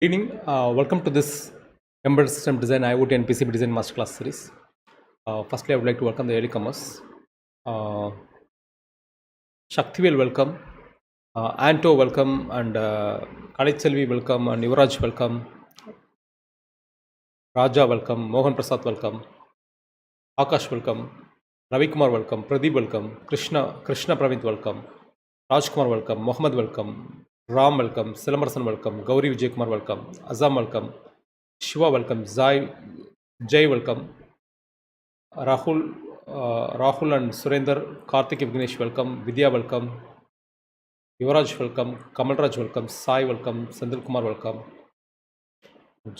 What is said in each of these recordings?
Good evening. Welcome to this Embedded System Design IoT and PCB Design Masterclass series. Firstly, I would like to welcome the early comers. Shaktivel, welcome. Anto, welcome. And Kalitselvi, welcome. And Yuvraj, welcome. Raja, welcome. Mohan Prasad, welcome. Akash, welcome. Ravi Kumar, welcome. Pradeep, welcome. Krishna Pravint, welcome. Rajkumar, welcome. Mohammed, welcome. Ram, welcome. Silamarsan, welcome. Gauri Vijay Kumar, welcome. Azam, welcome. Shiva, welcome. Jai, welcome. Rahul and Surender, Karthik Vignesh, welcome. Vidya, welcome. Yuvraj, welcome. Kamalraj, welcome. Sai, welcome. Sandil Kumar, welcome.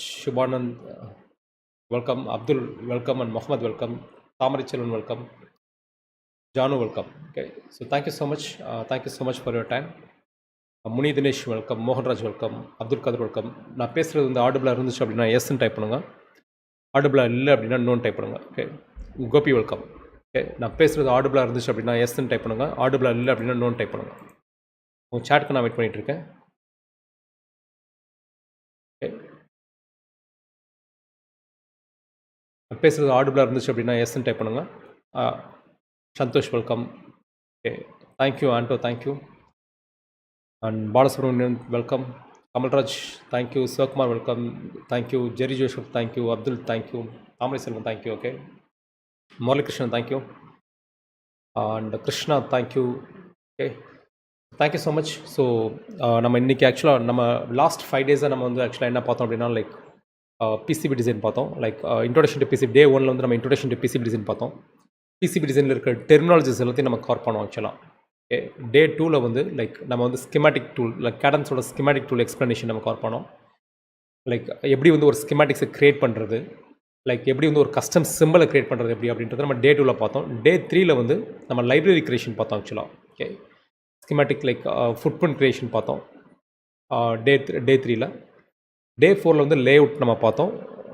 Shubhanand, welcome. Abdul, welcome. And Mohammed, welcome. Tamarichalan, welcome. Janu, welcome. Okay, so thank you so much. Thank you so much for your time. Muni Dinesh, welcome. Mohan Raj, welcome. Abdul Kadir, welcome. நான் பேசுகிறது வந்து ஆடிபிளாக இருந்துச்சு அப்படின்னா எஸ்ன்னு type பண்ணுங்க. ஆடிபிளாக இல்லை அப்படின்னா நோன் டைப் பண்ணுங்க. Okay, Gopi, welcome. ஓகே, நான் பேசுகிறது ஆடிபிளாக இருந்துச்சு அப்படின்னா எஸ்ன்னு டைப் பண்ணுங்க. ஆடிபிளாக இல்லை அப்படின்னா நோன் டைப் பண்ணுங்க. உங்கள் சாட்க்கு நான் வெயிட் பண்ணிட்டு இருக்கேன். ஓகே, நான் பேசுகிறது ஆடிபிளாக இருந்துச்சு அப்படின்னா எஸ்ன்னு டைப் பண்ணுங்க. Santhosh, welcome. Okay, thank you. Anto, thank you. And Balasubramanian, welcome. Kamalraj, thank you. Sirkumar, welcome. Thank you. Jerry Joseph, thank you. Abdul, thank you. Amri Selvan, thank you. Okay. Morali Krishna, thank you. And Krishna, thank you. Okay. Thank you so much. So, நம்ம இன்னைக்கு ஆக்சுவலாக நம்ம last 5 டேஸாக நம்ம வந்து ஆக்சுவலாக என்ன பார்த்தோம் அப்படின்னா லைக் பிசிபி டிசைன் பார்த்தோம். லைக் இன்ட்ரோடக்ஷன் டு பிசிபி டே 1ல் வந்து நம்ம இன்ட்ரோடக்ஷன் டு பிசிபி டிசைன் பார்த்தோம். பிசிபி டிசைனில் இருக்கிற டெர்மினாலஜிஸ் எல்லாத்தையும் நம்ம கவர் பண்ணோம் ஆக்சுவலாக. ஓகே, டே 2ல் வந்து லைக் நம்ம வந்து ஸ்கிமேட்டிக் டூல், லைக் கேடன்ஸோட ஸ்கிமேட்டிக் டூல் எக்ஸ்ப்ளனேஷன் நம்ம கவர் பண்ணோம். லைக் எப்படி வந்து ஒரு ஸ்கிமேட்டிக்ஸை க்ரியேட் பண்ணுறது, லைக் எப்படி வந்து ஒரு கஸ்டம் சிம்பிளை க்ரியேட் பண்ணுறது எப்படி அப்படின்றத நம்ம டே 2ல் பார்த்தோம். டே 3ல் வந்து நம்ம லைப்ரரி க்ரியேஷன் பார்த்தோம் ஆக்சுவலாக. Okay, schematic like footprint creation பார்த்தோம் டே 3ல். டே 4ல் வந்து லே அவுட் நம்ம பார்த்தோம்.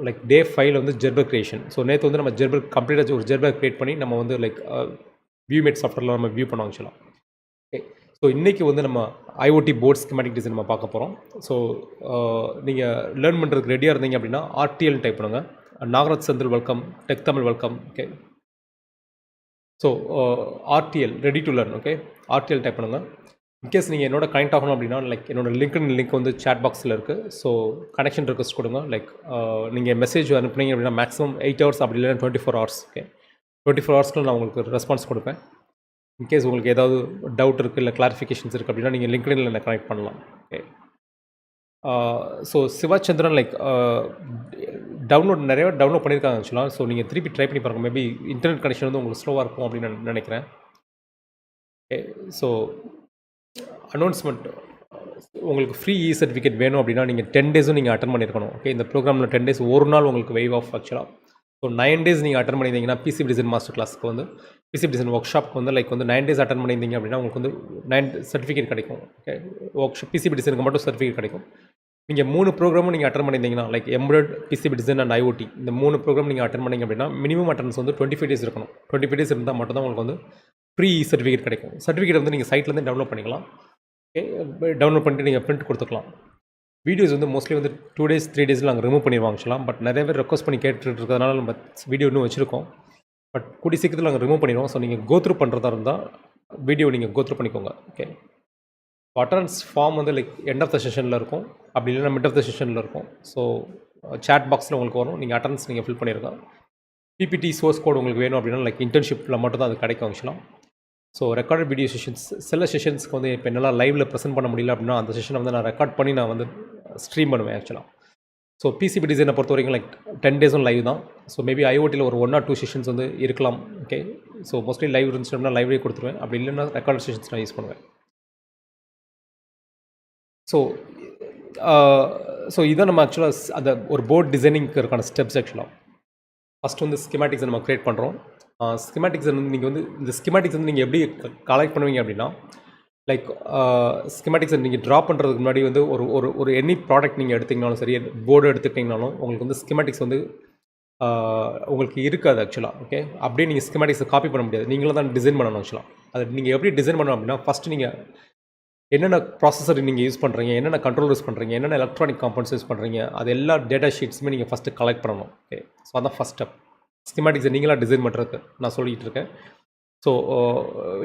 லைக் டே 5ல் வந்து ஜெர்பர் க்ரியேஷன். ஸோ நேற்று வந்து நம்ம ஜெர்பர் கம்ப்ளீட்டாக ஒரு ஜெர்பர் க்ரியேட் பண்ணி நம்ம வந்து லைக் வியூமேட் சாஃப்ட்வேரில் நம்ம வியூ பண்ணோம் ஆக்சுவலாக. ஓகே, ஸோ இன்றைக்கி வந்து நம்ம ஐஓடி போர்ட் ஸ்கிமேட்டிக் டிசைன் நம்ம பார்க்க போகிறோம். ஸோ நீங்கள் லேர்ன் பண்ணுறதுக்கு ரெடியாக இருந்தீங்க அப்படின்னா ஆர்டிஎல் டைப் பண்ணுங்கள். நாகராஜ் சந்தில், welcome. Tech Tamil, welcome. Okay, so RTL ready to learn. Okay, RTL type பண்ணுங்கள். இன்கேஸ் நீங்கள் என்னோட கனெக்ட் ஆகணும் அப்படின்னா லைக் என்னோட லிங்க் வந்து சேட் பாக்ஸில் இருக்குது. ஸோ கனெக்ஷன் ரிக்வஸ்ட் கொடுங்க. லைக் நீங்கள் மெசேஜ் அனுப்புனீங்க அப்படின்னா மேக்ஸிமம் 8 ஹவர்ஸ் அப்படி இல்லைன்னா 24 ஹவர்ஸ். ஓகே, 24 ஹவர்ஸ்க்குள்ள நான் உங்களுக்கு ரெஸ்பான்ஸ் கொடுப்பேன். இன்கேஸ் உங்களுக்கு ஏதாவது டவுட் இருக்குது இல்லை கிளாரிஃபிகேஷன்ஸ் இருக்குது அப்படின்னா நீங்கள் லிங்க்டின்ல என்ன கனெக்ட் பண்ணலாம். ஓகே, ஸோ சிவாச்சந்திரன் லைக் நிறைய டவுன்லோட் பண்ணியிருக்காங்க ஆக்சுவலாக. ஸோ நீங்கள் திருப்பி ட்ரை பண்ணி பாருங்கள். மேபி இன்டர்நெட் கனெக்ஷன் வந்து உங்களுக்கு ஸ்லோவாக இருக்கும் அப்படின்னு நான் நினைக்கிறேன். ஓகே, ஸோ அனௌன்ஸ்மெண்ட், உங்களுக்கு ஃப்ரீ இ சர்டிஃபிகேட் வேணும் அப்படின்னா நீங்கள் 10 டேஸும் நீங்கள் அட்டன் பண்ணியிருக்கணும். ஓகே, இந்த ப்ரோக்ராமில் 10 டேஸ் ஒரு நாள் உங்களுக்கு வெய்வ் ஆஃப் ஆக்சுவலாக. ஸோ 9 டேஸ் நீங்கள் அட்டன் பண்ணியிருந்தீங்கன்னா பிசிபி டிசைன் மாஸ்டர் கிளாஸ்க்கு வந்து பிசிபி டிசைன் ஒர்க் ஷாப்க்கு வந்து லைக் வந்து 9 டேஸ் அட்டன் பண்ணியிருந்தீங்க அப்படின்னா உங்களுக்கு வந்து 9 சர்டிஃபிகேட் கிடைக்கும். ஓகே, ஒர்க் ஷாப் பிசிபி டிசைனுக்கு மட்டும் சர்டிஃபிகேட் கிடைக்கும். நீங்கள் 3 ப்ரோக்ராமும் நீங்கள் அட்டன் பண்ணியிருந்தீங்கன்னா like embedded, PCB design and IoT, இந்த 3 ப்ரோக்ராம் நீங்கள் அட்டன் பண்ணிங்க அப்படின்னா மினிமம் அட்டன்ஸ் வந்து 25 டேஸ் இருக்கணும். 25 டேஸ் இருந்தால் மட்டும் தான் உங்களுக்கு வந்து ஃப்ரீ சர்டிஃபிகேட் கிடைக்கும். சர்டிஃபிகேட் வந்து நீங்கள் சைட்லேருந்து டவுன்லோட் பண்ணிக்கலாம். ஓகே, டவுன்லோட் பண்ணிட்டு நீங்கள் பிரிண்ட் கொடுத்துக்கலாம். வீடியோஸ் வந்து மோஸ்ட்லி வந்து 2 டேஸ் 3 டேஸில் நாங்கள் ரிமூவ் பண்ணிடுவாங்க ஆக்சுவலாக. பட் நிறைய பேர் ரெக்வஸ்ட் பண்ணி கேட்டுட்டு இருக்கிறதுனால நம்ம வீடியோ இன்னும் வச்சுருக்கோம். பட் கூடி சீக்கிரத்தில் நாங்கள் ரிமூவ் பண்ணிடுவோம். ஸோ நீங்கள் கோத்ரூ பண்ணுறதா இருந்தால் வீடியோ நீங்கள் கோத்ரூ பண்ணிக்கோங்க. ஓகே, அட்டனன்ஸ் ஃபார்ம் வந்து லைக் எண்ட் ஆஃப் த செஷனில் இருக்கும், அப்படி இல்லைன்னா மிட் ஆஃப் த செஷனில் இருக்கும். ஸோ சேட் பாக்ஸில் உங்களுக்கு வரும். நீங்கள் அட்டனன்ஸ் நீங்கள் ஃபில் பண்ணியிருங்க. பிபிடி சோர்ஸ் கோட் உங்களுக்கு வேணும் அப்படின்னா லைக் இன்டர்ன்ஷிப்பில் மட்டும் தான் அது கிடைக்கும் ஆக்சுவலாக. ஸோ ரெக்கார்டட் வீடியோ செஷன்ஸ், சில செஷன்ஸ்க்கு வந்து இப்போ என்னால் லைவில் ப்ரெசென்ட் பண்ண முடியல அப்படின்னா அந்த செஷனை வந்து நான் ரெக்கார்ட் பண்ணி நான் வந்து ஸ்ட்ரீம் பண்ணுவேன் ஆக்சுவலாக. ஸோ பிசிபி டிசைனை பொறுத்த வரைக்கும் லைக் 10 டேஸும் லைவ் தான். ஸோ மேபி ஐஓடியில் ஒரு 1 or 2 செஷன்ஸ் வந்து இருக்கலாம். ஓகே, ஸோ மோஸ்ட்லி லைவ் இருந்துச்சு அப்படின்னா லைவ்லேயே கொடுத்துருவேன். அப்படி இல்லைன்னா ரெக்கார்டட் செஷன்ஸ் நான் யூஸ் பண்ணுவேன். ஸோ இதான் நம்ம ஆக்சுவலாக அந்த ஒரு போர்ட் டிசைனிங்க்கு இருக்கான ஸ்டெப்ஸ் ஆக்சுவலாக. ஃபஸ்ட் வந்து ஸ்கிமேட்டிக்ஸை நம்ம க்ரியேட் பண்ணுறோம். ஸ்கிமேட்டிக்ஸ் வந்து நீங்கள் வந்து இந்த ஸ்கிமேட்டிக்ஸ் வந்து நீங்கள் எப்படி கலெக்ட் பண்ணுவீங்க அப்படின்னா லைக் ஸ்கிமேட்டிக்ஸை நீங்கள் ட்ரா பண்ணுறதுக்கு முன்னாடி வந்து ஒரு எனி ப்ராடக்ட் நீங்கள் எடுத்திங்கனாலும் சரி, போர்டு எடுத்துக்கிட்டிங்கனாலும் உங்களுக்கு வந்து ஸ்கிமேட்டிக்ஸ் வந்து உங்களுக்கு இருக்காது ஆக்சுவலாக. ஓகே, அப்படியே நீங்கள் ஸ்கிமேட்டிக்ஸை காப்பி பண்ண முடியாது. நீங்களும் தான் டிசைன் பண்ணணும் ஆக்சுவலாக. அது நீங்கள் எப்படி டிசைன் பண்ணணும் அப்படின்னா ஃபஸ்ட்டு நீங்கள் என்னென்ன ப்ராசஸர் நீங்கள் யூஸ் பண்ணுறீங்க, என்னென்ன கண்ட்ரோல் யூஸ் பண்ணுறீங்க, என்னென்ன எலக்ட்ரானிக் காம்பவுண்ட்ஸ் யூஸ் பண்ணுறீங்க, அது எல்லா டேட்டா ஷீட்ஸுமே நீங்கள் ஃபஸ்ட்டு கலெக்ட் பண்ணணும். ஓகே, ஸோ அதான் ஃபஸ்ட் ஸ்டெப். ஸ்கிமாட்டிக்ஸை நீங்களாக டிசைன் பண்ணுறதுக்கு நான் சொல்லிகிட்டு இருக்கேன். ஸோ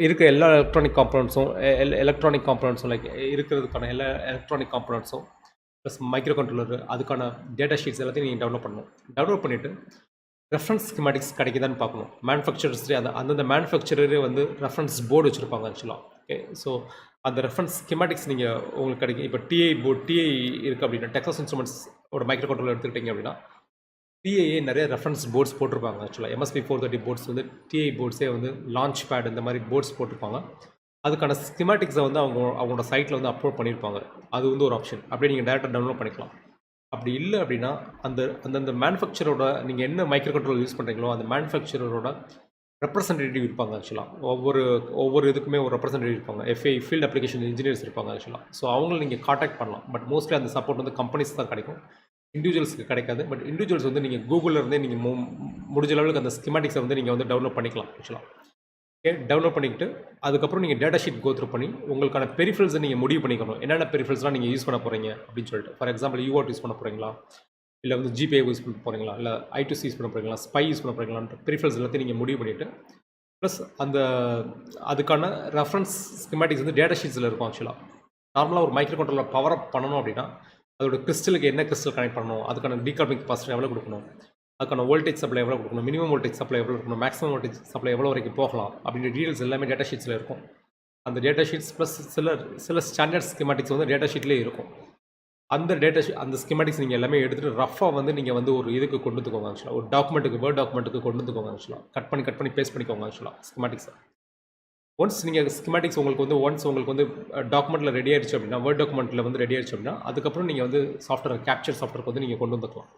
இருக்க எல்லா எலக்ட்ரானிக் காம்பனண்ட்ஸும் லைக் இருக்கிறதுக்கான எல்லா எலக்ட்ரானிக் காம்பனண்ட்ஸும் ப்ளஸ் மைக்ரோ கண்ட்ரோலர் அதுக்கான டேட்டா ஷீட்ஸ் எல்லாத்தையும் நீங்கள் டெவலப் பண்ணணும். டெவலப் பண்ணிவிட்டு ரெஃபரன்ஸ் ஸ்கிமாட்டிக்ஸ் கிடைக்குதான்னு பார்க்கணும். மேனுஃபேக்சரர்ஸ்லேயே அந்தந்த மேனுஃபேக்சரரே வந்து ரெஃபரன்ஸ் போர்டு வச்சுருப்பாங்க ஆக்சுவலாக. ஓகே, ஸோ அந்த ரெஃபரன்ஸ் ஸ்கிமாட்டிக்ஸ் நீங்கள் உங்களுக்கு கிடைக்கும். இப்போ டிஐ இருக்குது அப்படின்னா, டெக்ஸாஸ் இன்ஸ்ட்ருமெண்ட்ஸோட மைக்ரோ கண்ட்ரோலர் எடுத்துக்கிட்டிங்க அப்படின்னா, டிஐஏ நிறைய ரெஃபரன்ஸ் போர்ட்ஸ் போட்டிருப்பாங்க. ஆக்சுவலாக MSP 430 போர்ட்ஸ் வந்து டிஐ போர்ட்ஸே வந்து லான்ச் பேட் இந்த மாதிரி போர்ட்ஸ் போட்டிருப்பாங்க. அதுக்கான ஸ்கிமாட்டிக்ஸை வந்து அவங்களோட சைட்டில் வந்து அப்லோட் பண்ணியிருப்பாங்க. அது வந்து ஒரு ஆப்ஷன். அப்படியே நீங்கள் டேரெக்டாக டவுன்லோட் பண்ணிக்கலாம். அப்படி இல்லை அப்படின்னா அந்தந்த மேனுஃபேக்சரோட நீங்கள் என்ன மைக்ரோ கண்ட்ரோல் யூஸ் பண்ணுறீங்களோ அந்த மேனுஃபேக்சரோட ரெப்ரசன்டேட்டிவ் இருப்பாங்க. ஆக்சுவலாக ஒவ்வொரு இதுக்குமே ஒரு ரெப்ரசன்டேட்டிவ் இருப்பாங்க. FA ஃபீல்ட் அப்ளிகேஷன் இன்ஜினியர்ஸ் இருப்பாங்க ஆக்சுவலாக. ஸோ அவங்கள நீங்கள் காண்டாக்ட் பண்ணலாம். பட் மோஸ்ட்லி அந்த சப்போர்ட் வந்து கம்பெனிஸ் தான் கிடைக்கும், இண்டிவிஜுவல்ஸ்க்கு கிடைக்காது. பட் இண்டிவிஜுவல்ஸ் வந்து நீங்கள் கூகுளில் இருந்தே நீங்கள் முடிஞ்ச லெவலுக்கு அந்த ஸ்கிமாட்டிக்ஸை வந்து நீங்கள் வந்து டெவலப் பண்ணிக்கலாம் ஆக்சுவலாக. ஓகே, டெவலப் பண்ணிக்கிட்டு அதுக்கப்புறம் நீங்கள் டேட்டா ஷீட் கோத்ரூ பண்ணி உங்களுக்கான பெரிஃபரல்ஸை நீங்கள் முடிவு பண்ணிக்கணும். என்னென்ன பெரிஃபரல்ஸ்லாம் நீங்கள் யூஸ் பண்ண போகிறீங்க அப்படின்னு சொல்லிட்டு. ஃபார் எக்ஸாம்பிள் UART யூஸ் பண்ண போகிறீங்களா, இல்லை வந்து GPIO யூஸ் பண்ண போகிறீங்களா, இல்லை I2C யூஸ் பண்ண போகிறீங்களா, SPI யூஸ் பண்ண போகிறீங்களான்ற பெரிஃபரல்ஸ் எல்லாத்தையும் நீங்கள் முடிவு பண்ணிவிட்டு ப்ளஸ் அதுக்கான ரெஃபரன்ஸ் ஸ்கிமாட்டிக்ஸ் வந்து டேட்டா ஷீட்ஸில் இருக்கும். ஆக்சுவலாக நார்மலாக ஒரு மைக்ரோ கண்ட்ரோலர் பவர் அப் பண்ணணும் அப்படின்னா அதோட கிறிஸ்டலுக்கு என்ன கிறிஸ்டல் கனெக்ட் பண்ணணும், அதுக்கான டீகார்பனிக் கெப்பாசிட்டி எவ்வளோ கொடுக்கணும், அதுக்கான வோல்டேஜ் சப்ளை எவ்வளோ கொடுக்கணும், மினிமம் வோல்டேஜ் சப்ளை எவ்வளோ இருக்கணும், மேக்ஸிமம் வோல்டேஜ் சப்ளை எவ்வளோ வரைக்கும் போகலாம் அப்படின்ற டீடைல்ஸ் எல்லாமே டேட்டா ஷீட்ஸில் இருக்கும். அந்த டேட்டா ஷீட்ஸ் ப்ளஸ் சில ஸ்டாண்டர்ட் ஸ்கிமாட்டிக்ஸ் வந்து டேட்டா ஷீட்லேயே இருக்கும். அந்த ஸ்கிமாட்டிக்ஸ் நீங்கள் எல்லாமே எடுத்துகிட்டு ரஃபாக வந்து நீங்கள் வந்து ஒரு இதுக்கு கொண்டு வந்துக்கோங்க. ஆக்சுவலாக ஒரு வேர்ட் டாக்குமெண்ட்டுக்கு கொண்டு வந்துக்கோங்க. ஆக்சுவலாக கட் பண்ணி பேஸ்ட் பண்ணிக்கோங்க. ஆக்சுவலாக ஸ்கிமாட்டிக்ஸை ஒன்ஸ் நீங்கள் ஸ்கிமாட்டிக்ஸ் உங்களுக்கு வந்து டாக்குமெண்ட்டில் ரெடி ஆயிடுச்சு அப்படின்னா, வேர்ட் டாக்குமெண்ட்டில் வந்து ரெடி ஆயிடுச்சு அப்படின்னா, அதுக்கப்புறம் நீங்கள் வந்து கேப்சர் சாஃப்ட்வேருக்கு வந்து நீங்கள் கொண்டு வந்துக்கலாம்.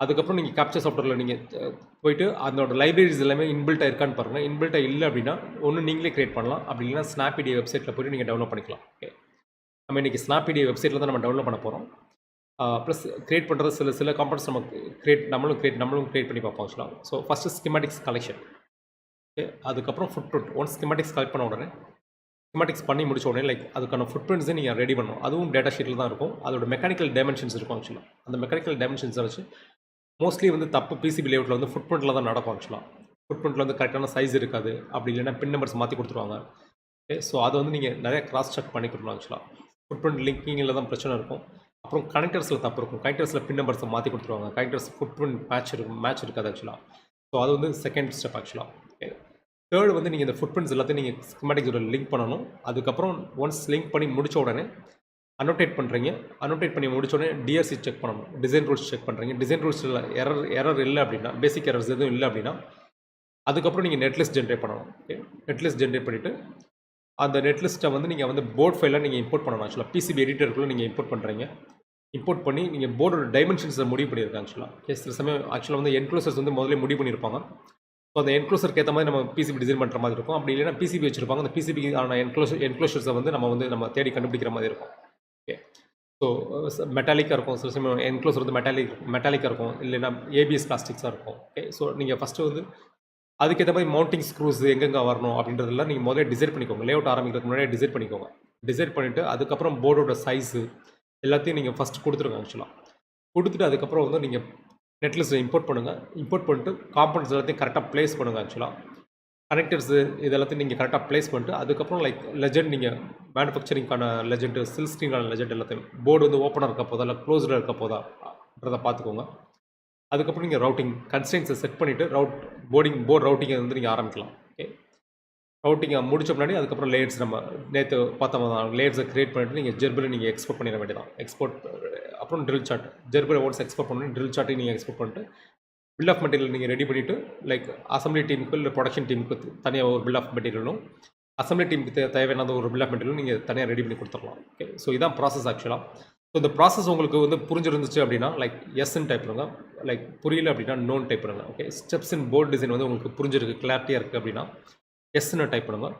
அதுக்கப்புறம் நீங்கள் கேப்சர் சாஃப்ட்வேரில் நீங்கள் போயிட்டு அதோட லைப்ரரிஸ் எல்லாமே இன்பில்ட்டாக இருக்கான்னு பாருங்கள். இன்பில்ட்டாக இல்லை அப்படின்னா ஒன்று நீங்களே கிரியேட் பண்ணலாம். அப்படி இல்லைனா ஸ்னாப்பிடி வெப்சைட்டில் போய்ட்டு நீங்கள் டெவலப் பண்ணிக்கலாம். ஓகே, நம்ம இன்றைக்கி ஸ்னாப்பிடி வெப்சைட்டில் தான் நம்ம டெவலப் பண்ண போகிறோம். ப்ளஸ் கிரியேட் பண்ணுறது சில காம்பனண்ட்ஸ் நம்மளும் கிரியேட் பண்ணி பார்ப்போம் ஆக்சுவலாக. So first schematics collection. Okay, அதுக்கப்புறம் ஃபுட்பிரிண்ட். ஒன்ஸ் ஸ்கிமாட்டிக்ஸ் கலெக்ட் பண்ண உடனே ஸ்கிமாட்டிக்ஸ் பண்ணி முடிச்ச உடனே லைக் அதுக்கான ஃபுட்பிரிண்ட்ஸை நீங்கள் ரெடி பண்ணணும். அதுவும் டேட்டா ஷீட்டில் தான் இருக்கும். அதோட மெக்கானிக்கல் டைமென்ஷன்ஸ் இருக்கும். ஆக்சுவலாக அந்த மெக்கானிக்கல் டைமென்ஷன்ஸை வச்சு மோஸ்ட்லி வந்து தப்பு PCB லேஅவுட்டில் வந்து ஃபுட்பிரிண்ட்டில் தான் நடக்கும். ஆக்சுவலாக ஃபுட்பிரிண்ட்டில் வந்து கரெக்டான சைஸ் இருக்காது. அப்படி இல்லைன்னா பின் நம்பர்ஸ் மாற்றி கொடுத்துருவாங்க. ஓகே, ஸோ அதை வந்து நீங்கள் நிறைய கிராஸ் செக் பண்ணி கொடுக்கணும். ஆக்சுவலாக ஃபுட்பிரிண்ட் லிங்கிங்கில் தான் பிரச்சனை இருக்கும். அப்புறம் கனெக்டர்ஸில் தப்பு இருக்கும். கனெக்டர்ஸில் பின் நம்பர்ஸை மாற்றி கொடுத்துருவாங்க. கனெக்டர்ஸ் ஃபுட்பிரிண்ட் மேட்ச் இருக்காது ஆக்சுவலாக. ஸோ அது வந்து செகண்ட் ஸ்டெப் ஆக்சுவலாக. ஓகே, தேர்டு வந்து நீங்கள் இந்த ஃபுட்பிரிண்ட்ஸ் எல்லாத்தையும் நீங்கள் ஸ்கிமாட்டிக்ஸோட லிங்க் பண்ணணும். அதுக்கப்புறம் ஒன்ஸ் லிங்க் பண்ணி முடிச்ச உடனே அனோட்டேட் பண்ணி முடிச்ச உடனே DRC செக் பண்ணணும். டிசைன் ரூல்ஸ் செக் பண்ணுறீங்க. டிசைன் ரூல்ஸில் எரர் இல்லை அப்படின்னா, பேசிக் எரர்ஸ் எதுவும் இல்லை அப்படின்னா அதுக்கப்புறம் நீங்கள் நெட்லிஸ்ட் ஜென்ரேட் பண்ணணும். ஓகே, நெட்லிஸ்ட் ஜென்ரேட் பண்ணிவிட்டு அந்த நெட்லிஸ்ட்டை வந்து நீங்கள் வந்து போர்ட் ஃபைலாக நீங்கள் இம்போர்ட் பண்ணணும். ஆக்சுவலாக PCB எடிட்டருக்குள்ளே நீங்கள் இம்போர்ட் பண்ணுறீங்க. இம்போர்ட் பண்ணி நீங்கள் போர்டோட டைமென்ஷன்ஸை முடிவு பண்ணியிருக்காங்க. ஆக்சுவலாக சில சமயம் ஆக்சுவலாக வந்து என்க்ளோசர்ஸ் வந்து முதல்ல முடிவு பண்ணியிருப்பாங்க. ஸோ அந்த என்க்ளோசருக்கு ஏற்ற மாதிரி நம்ம PCB டிசைன் பண்ணுற மாதிரி இருக்கும். அப்படி இல்லைன்னா PCB வச்சுருப்பாங்க. அந்த PCB ஆன என்க்ளோசர்ஸை வந்து நம்ம தேடி கண்டுபிடிக்கிற மாதிரி இருக்கும். ஓகே, ஸோ மெட்டாலிக்காக இருக்கும். சில சமயம் என்க்ளோசர் வந்து மெட்டாலிக்காக இருக்கும். இல்லைன்னா ABS பிளாஸ்டிக்ஸாக இருக்கும். ஓகே, ஸோ நீங்கள் ஃபஸ்ட்டு வந்து அதுக்கேற்ற மாதிரி மவுண்டிங் ஸ்க்ரூஸ் எங்கெங்கே வரணும் அப்படின்றதெல்லாம் நீங்கள் முதல்ல டிசைட் பண்ணிக்கோங்க. லேஅவுட் ஆரம்பிக்கிறதுக்கு முன்னாடியே டிசைட் பண்ணிக்கோங்க. டிசைட் பண்ணிவிட்டு அதுக்கப்புறம் போர்டோட சைஸு எல்லாத்தையும் நீங்கள் ஃபஸ்ட்டு கொடுத்துருங்க. ஆக்சுவலாக கொடுத்துட்டு அதுக்கப்புறம் வந்து நீங்கள் நெட்லிஸ்ட்டை இம்போர்ட் பண்ணுங்கள். இம்போர்ட் பண்ணிட்டு காம்பனண்ட்ஸ் எல்லாத்தையும் கரெக்டாக ப்ளேஸ் பண்ணுங்கள். ஆக்சுவலாக கனெக்டர்ஸு இது எல்லாத்தையும் நீங்கள் கரெக்டாக ப்ளேஸ் பண்ணிட்டு அதுக்கப்புறம் லைக் லெஜெண்ட் நீங்கள் மேனுஃபேக்சரிங்கான லெஜெண்டு, சில் ஸ்க்ரீனான லெஜெண்ட் எல்லாத்தையும் போர்டு வந்து ஓப்பனாக இருக்க போதா இல்லை க்ளோஸ்டாக இருக்க போதான்றதை பார்த்துக்கோங்க. அதுக்கப்புறம் நீங்கள் ரவுட்டிங் கன்ஸ்ட்ரெயின்ஸை செட் பண்ணிவிட்டு போர்டு ரவுட்டிங்கை வந்து நீங்கள் ஆரம்பிக்கலாம். ஓகே, ரவுட்டிங்கை முடிச்ச முன்னாடி அதுக்கப்புறம் லேயர்ஸ் நம்ம நேற்று பார்த்தோம்னா லேயர்ஸை கிரியேட் பண்ணிவிட்டு நீங்கள் ஜெர்பில் நீங்கள் எக்ஸ்போர்ட் பண்ணிட வேண்டியதான். அப்புறம் ட்ரில் சார்ட் ஜெர்பில் ஒன்ஸ் எக்ஸ்போர்ட் பண்ணி ட்ரில் சார்ட்டையும் நீங்கள் எக்ஸ்போர்ட் பண்ணிட்டு பில் ஆஃப் மெட்டீரியல் நீங்கள் ரெடி பண்ணிவிட்டு லைக் அசம்பிளி டீமுக்கு இல்லை ப்ரொடக்ஷன் டீமுக்கு தனியாக ஒரு பில் ஆஃப் மெட்டீரியலும் அசம்பிளி டீமுக்கு தேவையான ஒரு பில் ஆஃப் மெட்டீரியலும் நீங்கள் தனியாக ரெடி பண்ணி கொடுத்துடலாம். ஓகே, ஸோ இதான் ப்ராசஸ் ஆக்சுவலாக. ஸோ இந்த ப்ராசஸ் உங்களுக்கு வந்து புரிஞ்சிருந்துச்சு அப்படின்னா லைக் எஸ்ன்னு டைப் பண்ணுங்க. லைக் புரியல அப்படின்னா நோன் டைப் பண்ணுங்க. Okay, steps in board design வந்து உங்களுக்கு புரிஞ்சிருக்கு, கிளாரிட்டியாக இருக்குது அப்படின்னா எஸ்ன்னு டைப் பண்ணுங்க.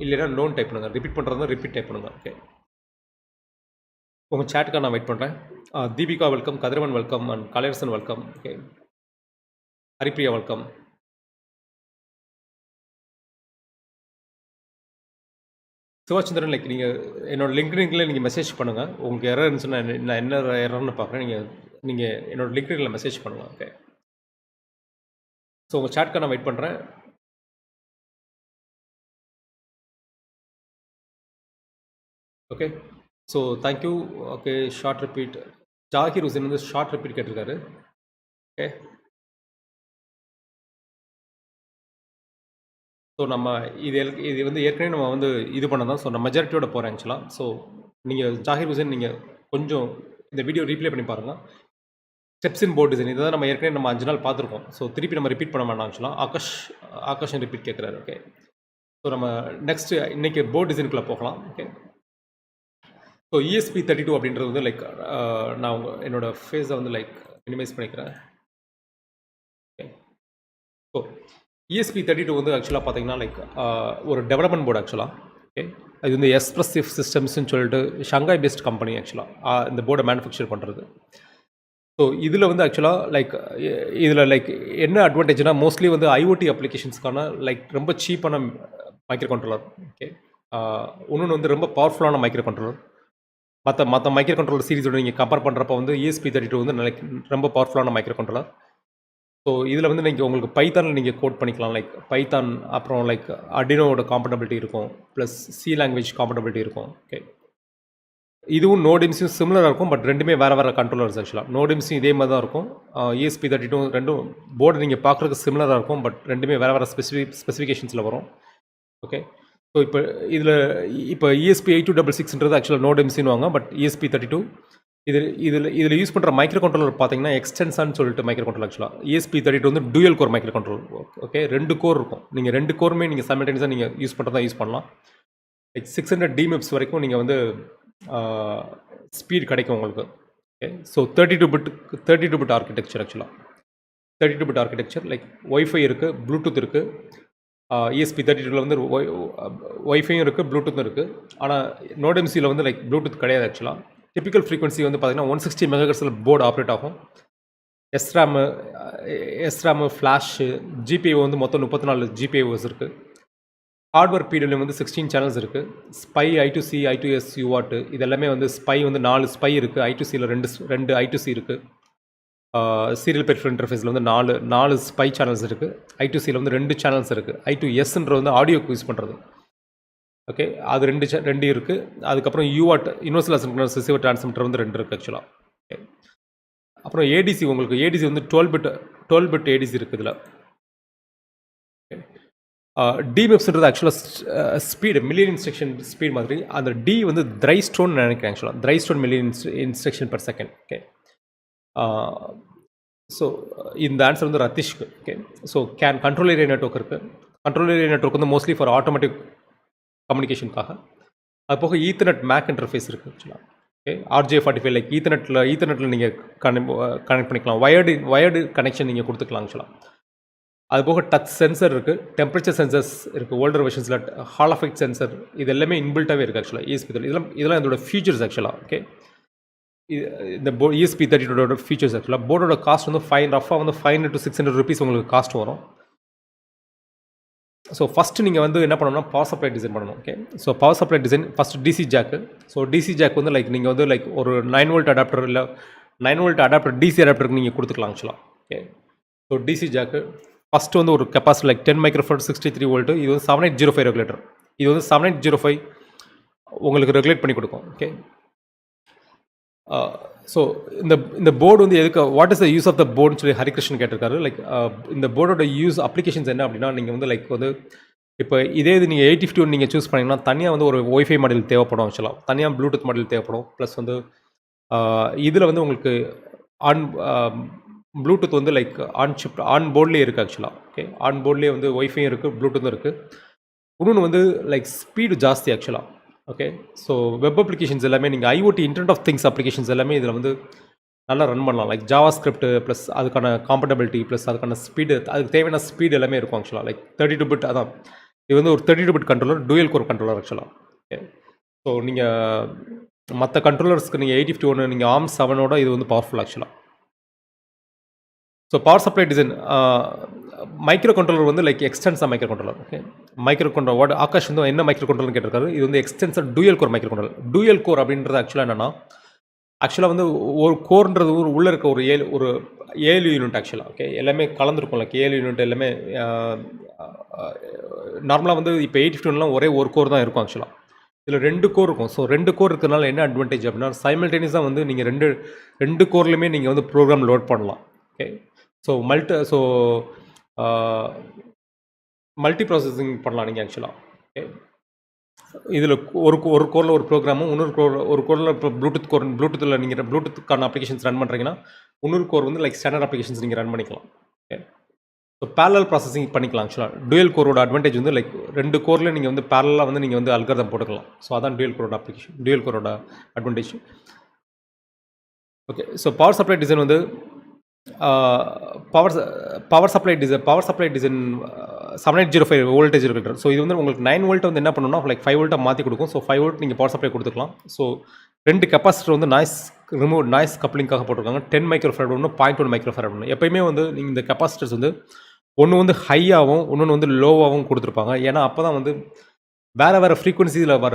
இல்லைன்னா நோன் டைப் பண்ணுங்கள். ரிப்பீட் பண்ணுறதா ரிப்பீட் டைப் பண்ணுங்கள். ஓகே, உங்கள் சேட்டுக்காக நான் வெயிட் பண்ணுறேன். Deepika welcome, Kathiravan welcome, and Kalaiyarasan welcome. Okay, Haripriya welcome. Sivachandran like நீங்கள் என்னோட லிங்க்டின்ல நீங்கள் மெசேஜ் பண்ணுங்கள். உங்களுக்கு எரர் இருந்துச்சுன்னா நான் என்ன எரர்னு பார்க்குறேன். நீங்கள் என்னோட லிங்க்டின்ல மெசேஜ் பண்ணுங்கள். ஓகே. ஸோ உங்கள் சாட்க்கு நான் வெயிட் பண்ணுறேன். Okay. So thank you. Okay, short repeat. Zakir Hussain வந்து ஷார்ட் ரிப்பீட் கேட்டிருக்காரு. ஓகே. ஸோ நம்ம இது வந்து ஏற்கனவே நம்ம வந்து இது பண்ண தான். ஸோ நான் மெஜாரிட்டியோட போகிறேன் ஆக்சுவலாக. ஸோ நீங்கள் ஜாகிர் ஹுசேன் நீங்கள் கொஞ்சம் இந்த வீடியோ ரீப்ளே பண்ணி பாருங்கள். ஸ்டெப்ஸ் இன் போர்ட் டிசைன் இதை தான் நம்ம ஏற்கனவே நம்ம 5 நாள் பார்த்துருக்கோம். ஸோ திருப்பி நம்ம ரிப்பீட் பண்ண வேண்டாம் ஆக்சுவலாக. ஆகாஷன் ரிப்பீட் கேட்குறாரு. ஓகே. ஸோ நம்ம நெக்ஸ்ட்டு இன்றைக்கி போர்ட் டிசைனுக்குள்ளே போகலாம். ஓகே. ஸோ ESP32 அப்படின்றது வந்து லைக் நான் என்னோடய ஃபேஸை வந்து லைக் மினிமைஸ் பண்ணிக்கிறேன். ஓகே. ஸோ ESP32 வந்து ஆக்சுவலாக பார்த்தீங்கன்னா லைக் ஒரு டெவலப்மெண்ட் போர்டு ஆக்சுவலாக. ஓகே. அது வந்து எக்ஸ்பிரசிவ் சிஸ்டம்ஸ்ன்னு சொல்லிட்டு ஷங்காய் பேஸ்ட் கம்பெனி ஆக்சுவலாக இந்த போர்டை மேனுஃபேக்சர் பண்ணுறது. ஸோ இதில் வந்து ஆக்சுவலாக லைக் இதில் லைக் என்ன அட்வான்டேஜ்னால் மோஸ்ட்லி வந்து IoT அப்ளிகேஷன்ஸ்க்கான லைக் ரொம்ப சீப்பான மைக்ரோ கண்ட்ரோலர். ஓகே. இன்னொன்று வந்து ரொம்ப பவர்ஃபுல்லான மைக்ரோ கண்ட்ரோலர். மற்ற மைக்ரோ கண்ட்ரோலர் சீரிஸோட நீங்கள் கம்பேர் பண்ணுறப்ப வந்து ESP32 வந்து லைக் ரொம்ப பவர்ஃபுல்லான மைக்ரோ கண்ட்ரோலர். ஸோ இதில் வந்து நீங்கள் உங்களுக்கு பைத்தானில் நீங்கள் கோட் பண்ணிக்கலாம். லைக் பைத்தான், அப்புறம் லைக் அர்டினோவோட காம்பட்டபிலிட்டி இருக்கும், ப்ளஸ் C லாங்குவேஜ் காம்பட்டபிலிட்டி இருக்கும். ஓகே. இதுவும் நோடிம்ஸும் சிமிலராக இருக்கும், பட் ரெண்டுமே வேறு கண்ட்ரோலர்ஸ் ஆக்சுவலாக. நோடிம்ஸும் இதே மாதிரி தான் இருக்கும். ESP32 ரெண்டும் போர்டு நீங்கள் பார்க்குறதுக்கு சிமிலராக இருக்கும், பட் ரெண்டுமே வேறு ஸ்பெசிஃபிகேஷன்ஸில் வரும். ஓகே. ஸோ இப்போ ESP8266ன்றது ஆக்சுவலாக நோடிம்ஸுன்னு வாங்க, பட் ESP32 இதில் யூஸ் பண்ணுற மைக்ரோ கண்ட்ரோலர் பார்த்தீங்கன்னா எக்ஸ்டென்சான்னு சொல்லிட்டு மைக்ரோ கண்ட்ரோலர் ஆக்சுவலாக. ESP32 வந்து dual core microcontroller. Okay. 2 core இருக்கும். நீங்கள் 2 கோருமே நீங்கள் சைமல்டேனியஸாக நீங்கள் யூஸ் பண்ணுறதா யூஸ் பண்ணலாம். லைக் 600 DMIPS வரைக்கும் நீங்கள் வந்து ஸ்பீட் கிடைக்கும் உங்களுக்கு. ஓகே. ஸோ 32 பிட் ஆர்கிடெக்சர் ஆக்சுவலாக. 32 பிட் ஆர்கிடெக்சர் லைக் ஒய்ஃபை இருக்குது, ப்ளூடூத் இருக்குது. ESP32 வந்து ஒய்ஃபையும் இருக்குது, ப்ளூடூத்தும் இருக்குது. ஆனால் நோடெம்சியில் வந்து லைக் ப்ளூடூத் கிடையாது ஆக்சுவலாக. டிப்பிக்கல் ஃப்ரீக்வன்சி வந்து பார்த்தீங்கன்னா 160 MHz போர்டு ஆப்ரேட் ஆகும். எஸ்ராமு ஃப்ளாஷு GPU வந்து மொத்தம் 34 GPUs இருக்குது. ஹார்ட்வேர் PWM வந்து 16 சேனல்ஸ் இருக்குது. ஸ்பை I2C, I2S, UART இது எல்லாமே வந்து ஸ்பை வந்து 4 ஸ்பை இருக்குது. I2Cயில் 2 I2C இருக்குது. சீரியல் பெரிஃபரல் இன்டர்ஃபேஸில் வந்து 4 ஸ்பை சேனல்ஸ் இருக்குது. I2Cயில் வந்து 2 சேனல்ஸ் இருக்குது. I2Sன்ற வந்து ஆடியோக்கு யூஸ் பண்ணுறது. ஓகே. அது 2 இருக்குது. அதுக்கப்புறம் UART universal asynchronous receiver transmitter வந்து 2 இருக்குது ஆக்சுவலாக. ஓகே. அப்புறம் ADC உங்களுக்கு ADC வந்து 12 பிட் ADC இருக்குது இதில். DMIPSன்றது ஆக்சுவலாக ஸ்பீடு மில்லியன் இன்ஸ்ட்ரக்ஷன் ஸ்பீட் மாதிரி. அந்த D வந்து த்ரைஸ்டோன் நினைக்கிறேன் ஆக்சுவலாக. Dhrystone million instruction per second. Okay. So இந்த ஆன்சர் வந்து ரத்திஷ்க்கு. Okay. So control area network இருக்குது. கண்ட்ரோல் ஏரியா நெட்வொர்க் வந்து மோஸ்ட்லி ஃபார் ஆட்டோமேட்டிக் கம்யூனிகேஷனுக்காக. அது போக ஈத்தர்நெட் மேக் இன்டர்ஃபேஸ் இருக்குது ஆக்சுவலாக. ஓகே. RJ45 லைக் ஈத்தர்நெட்டில் நீங்கள் கனெக்ட் பண்ணிக்கலாம். வயர்டு கனெக்ஷன் நீங்கள் கொடுத்துக்கலாம் ஆக்சுவலாக. அது போக டச் சென்சர் இருக்குது, டெம்பரேச்சர் சென்சர்ஸ் இருக்குது. ஓல்டர் வெர்ஷன்ஸில் ஹால் எஃபெக்ட் சென்சர் இது எல்லாமே இன்பில்ட்டாகவே இருக்குது ஆக்சுவலாக ESP32. இதெல்லாம் இதோட ஃபீச்சர்ஸ் ஆக்சுவலாக. ஓகே. இந்த ESP32 ஃபீச்சர்ஸ் ஆக்சுவலாக. போர்டோட காஸ்ட் வந்து ரஃபாக வந்து 500 to 600 rupees உங்களுக்கு காஸ்ட் வரும். ஸோ ஃபஸ்ட்டு நீங்கள் வந்து என்ன பண்ணணும்னா பவர் சப்ளை டிசைன் பண்ணணும். Okay. So power supply design first DC ஜாக்கு. ஸோ DC ஜாக் வந்து லைக் நீங்கள் வந்து லைக் ஒரு 9 volt அடாப்டர் இல்லை 9 volt அடாப்டர் DC அடாப்டருக்கு நீங்கள் கொடுத்துக்கலாம் ஆக்சுவலாக. Okay. So DC jack first வந்து ஒரு கெப்பாசிட்டி லைக் 10 microfarad 63 volt. இது வந்து 7805 ரெகுலேட்டர். இது வந்து 7805 உங்களுக்கு ரெகுலேட் பண்ணி கொடுக்கும். ஓகே. ஸோ இந்த போர்டு வந்து எதுக்கு what is the use of the போர்டுன்னு சொல்லி ஹரிகிருஷ்ணன் கேட்டிருக்காரு. லைக் இந்த போர்டோட யூஸ் அப்ளிகேஷன்ஸ் என்ன அப்படின்னா நீங்கள் வந்து லைக் வந்து இப்போ இதே இது நீங்கள் 8051 நீங்கள் சூஸ் பண்ணிங்கன்னா தனியாக வந்து ஒரு ஒய்ஃபை மாடல் தேவைப்படும் ஆக்சுவலாக. தனியாக ப்ளூடூத் மாடல் தேவைப்படும். ப்ளஸ் வந்து இதில் வந்து உங்களுக்கு ப்ளூடூத் வந்து லைக் ஆன் போர்ட்லேயே இருக்குது ஆக்சுவலாக. ஓகே. ஆன் போர்ட்லேயே வந்து ஒய்ஃபையும் இருக்குது, ப்ளூடூத்தும் இருக்குது. இன்னொன்று வந்து லைக் ஸ்பீடு ஜாஸ்தி ஆக்சுவலாக. ஓகே. ஸோ வெப் அப்ளிகேஷன்ஸ் எல்லாமே நீங்கள் IoT internet of things applications எல்லாமே இதில் வந்து நல்லா ரன் பண்ணலாம். லைக் ஜாவா ஸ்கிரிப்ட் ப்ளஸ் அதுக்கான காம்பட்டபிலிட்டி ப்ளஸ் அதுக்கான ஸ்பீடு, அதுக்கு தேவையான ஸ்பீடு எல்லாமே இருக்கும் ஆக்சுவலாக. லைக் 32 பிட் அதான் இது வந்து ஒரு 32 bit controller, dual core controller ஆக்சுவலாக. ஓகே. ஸோ நீங்கள் மற்ற கண்ட்ரோலர்ஸ்க்கு நீங்கள் 8051 நீங்கள் ARM 7ஓட இது வந்து பவர்ஃபுல் ஆக்சுவலாக. So power supply design microcontroller வந்து லைக் எக்ஸ்டென்ஸாக microcontroller. Okay, micro control what Akash வந்து என்ன மைக்ரோ கண்ட்ரோல்னு கேட்டிருக்காரு. இது வந்து Xtensa dual core microcontroller. Dual core அப்படின்றது ஆக்சுவலாக என்னென்னா, ஆக்சுவலாக வந்து ஒரு கோர்ன்றது உள்ளே இருக்க ஒரு 7 யூனிட் ஆக்சுவலாக. ஓகே, எல்லாமே கலந்துருக்கும். லைக் 7 யூனிட் எல்லாமே நார்மலாக வந்து இப்போ 851லாம் ஒரே ஒரு கோர் தான் இருக்கும் ஆக்சுவலாக. இதில் 2 கோர் இருக்கும். ஸோ 2 கோர் இருக்கிறதுனால என்ன அட்வான்டேஜ் அப்படின்னா, சைமல்டேனியஸாக வந்து நீங்கள் ரெண்டு கோர்லையுமே நீங்கள் வந்து ப்ரோக்ராம் லோட் பண்ணலாம். ஓகே, ஸோ மல்டி ப்ராசஸிங் பண்ணலாம் நீங்கள் ஆக்சுவலாக. ஓகே, இதில் ஒரு கோரில் ஒரு ப்ரோக்ராமும் ஒரு கோரில் இப்போ ப்ளூடூத்தில் நீங்கள் ப்ளூடூத்துக்கான அப்ளிகேஷன்ஸ் ரன் பண்ணுறீங்கன்னா, இன்னொரு கோர் வந்து லைக் ஸ்டாண்டர்ட் அப்ளிகேஷன்ஸ் நீங்கள் ரன் பண்ணிக்கலாம். ஓகே, ஸோ பேரலல் ப்ராசஸிங் பண்ணிக்கலாம் ஆக்சுவலாக. டூயல் கோரோட அட்வான்டேஜ் வந்து லைக் 2 கோரில் நீங்கள் வந்து பேரலாக வந்து நீங்கள் வந்து அல்காரிதம் போட்டுக்கலாம். ஸோ அதான் டூயல் கோரோட advantage. Okay, so power supply design வந்து power supply design 7805 voltage regulator. So இது வந்து உங்களுக்கு 9 வோல்ட் வந்து என்ன பண்ணணும்னா லைக் 5 வோல்ட்டாக மாற்றி கொடுக்கும். ஸோ 5 வோல்ட் நீங்கள் பவர் சப்ளை கொடுத்துக்கலாம். ஸோ 2 கெப்பாசிட்டர் வந்து நாய்ஸ் கப்ளிங்காக போட்டிருக்காங்க. 10 மைக்ரோஃபேரட் ஒன்று, 0.1 மைக்ரோஃபேரட் ஒன்று. எப்பயுமே வந்து நீங்கள் இந்த கெப்பாசிட்டர்ஸ் வந்து ஒன்று வந்து ஹையாகவும் இன்னொன்று வந்து லோவாகவும் கொடுத்துருப்பாங்க. ஏன்னா அப்போ தான் வந்து வேறு ஃப்ரீக்வன்சியில் வர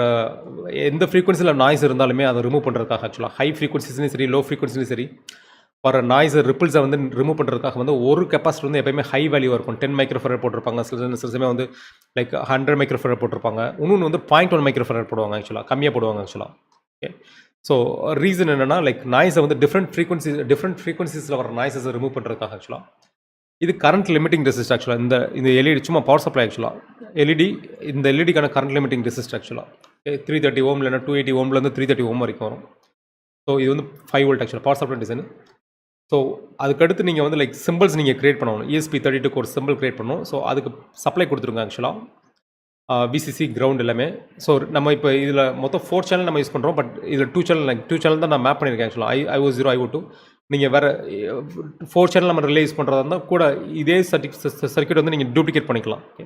எந்த ஃப்ரீக்வன்சியில் நாய்ஸ் இருந்தாலுமே அதை ரிமூவ் பண்ணுறதுக்காக ஆக்சுவலாக ஹை ஃப்ரீக்வன்சிஸ்லையும் சரி லோ ஃப்ரீக்வன்சிலையும் சரி வர நாய்ஸை ரிப்பிள்ஸை வந்து ரிமூவ் பண்ணுறதுக்காக வந்து ஒரு கெப்பாசிட்டர் வந்து எப்பயுமே ஹை வேல்யூ இருக்கும். 10 மைக்ரோஃபேரட் போட்டிருப்பாங்க. சில சமயம் வந்து லைக் 100 மைக்ரோஃபேரட் போட்டிருப்பாங்க. இன்னொன்று வந்து 0.1 மைக்ரோஃபேரட் போடுவாங்க ஆக்சுவலாக, கம்மியாக போடுவாங்க ஆக்சுவலாக. ஓகே, ஸோ ரீசன் என்னென்னா லைக் நாய்ஸை வந்து டிஃப்ரெண்ட் ஃப்ரீக்வன்சிஸில் வர நாய்ஸை ரிமூவ் பண்ணுறதுக்காக ஆக்சுவலாக. இது கரண்ட் லிமிட்டிங் ரெசிஸ்ட் ஆக்சுவலாக. இந்த எல்இடி சும்மா பவர் சப்ளை ஆக்சுவலாக. இந்த எல்இடிக்கான கரண்ட் லிமிட்டிங் ரெசிஸ்ட் ஆக்சுவலாக. 330 ஓம் இல்லைனா 280 ஓம்லேருந்து 330 ஓம் வரைக்கும் வரும். ஸோ இது வந்து 5 வோல்ட் ஆக்சுவலாக பவர் சப்ளை டிசைன். ஸோ அதுக்கடுத்து நீங்கள் வந்து லைக் சிம்பிள்ஸ் நீங்கள் க்ரியேட் பண்ணணும். ESP32 கோர் சிம்பிள் க்ரியேட் பண்ணணும். ஸோ அதுக்கு சப்ளை கொடுத்துருங்க ஆக்சுவலாக. VCC கிரவுண்ட் எல்லாமே. ஸோ நம்ம இப்போ இதில் மொத்தம் 4 சேனல் நம்ம யூஸ் பண்ணுறோம். பட் இதில் 2 சேனல் தான் நான் மேப் பண்ணியிருக்கேன் ஆக்சுவலாக. IO0 IO2. நீங்கள் வேறு 4 சேனல் நம்ம ரிலே யூஸ் பண்ணுறதா இருந்தால் கூட இதே சர்க்யூட் வந்து நீங்கள் டூப்ளிகேட் பண்ணிக்கலாம். ஓகே,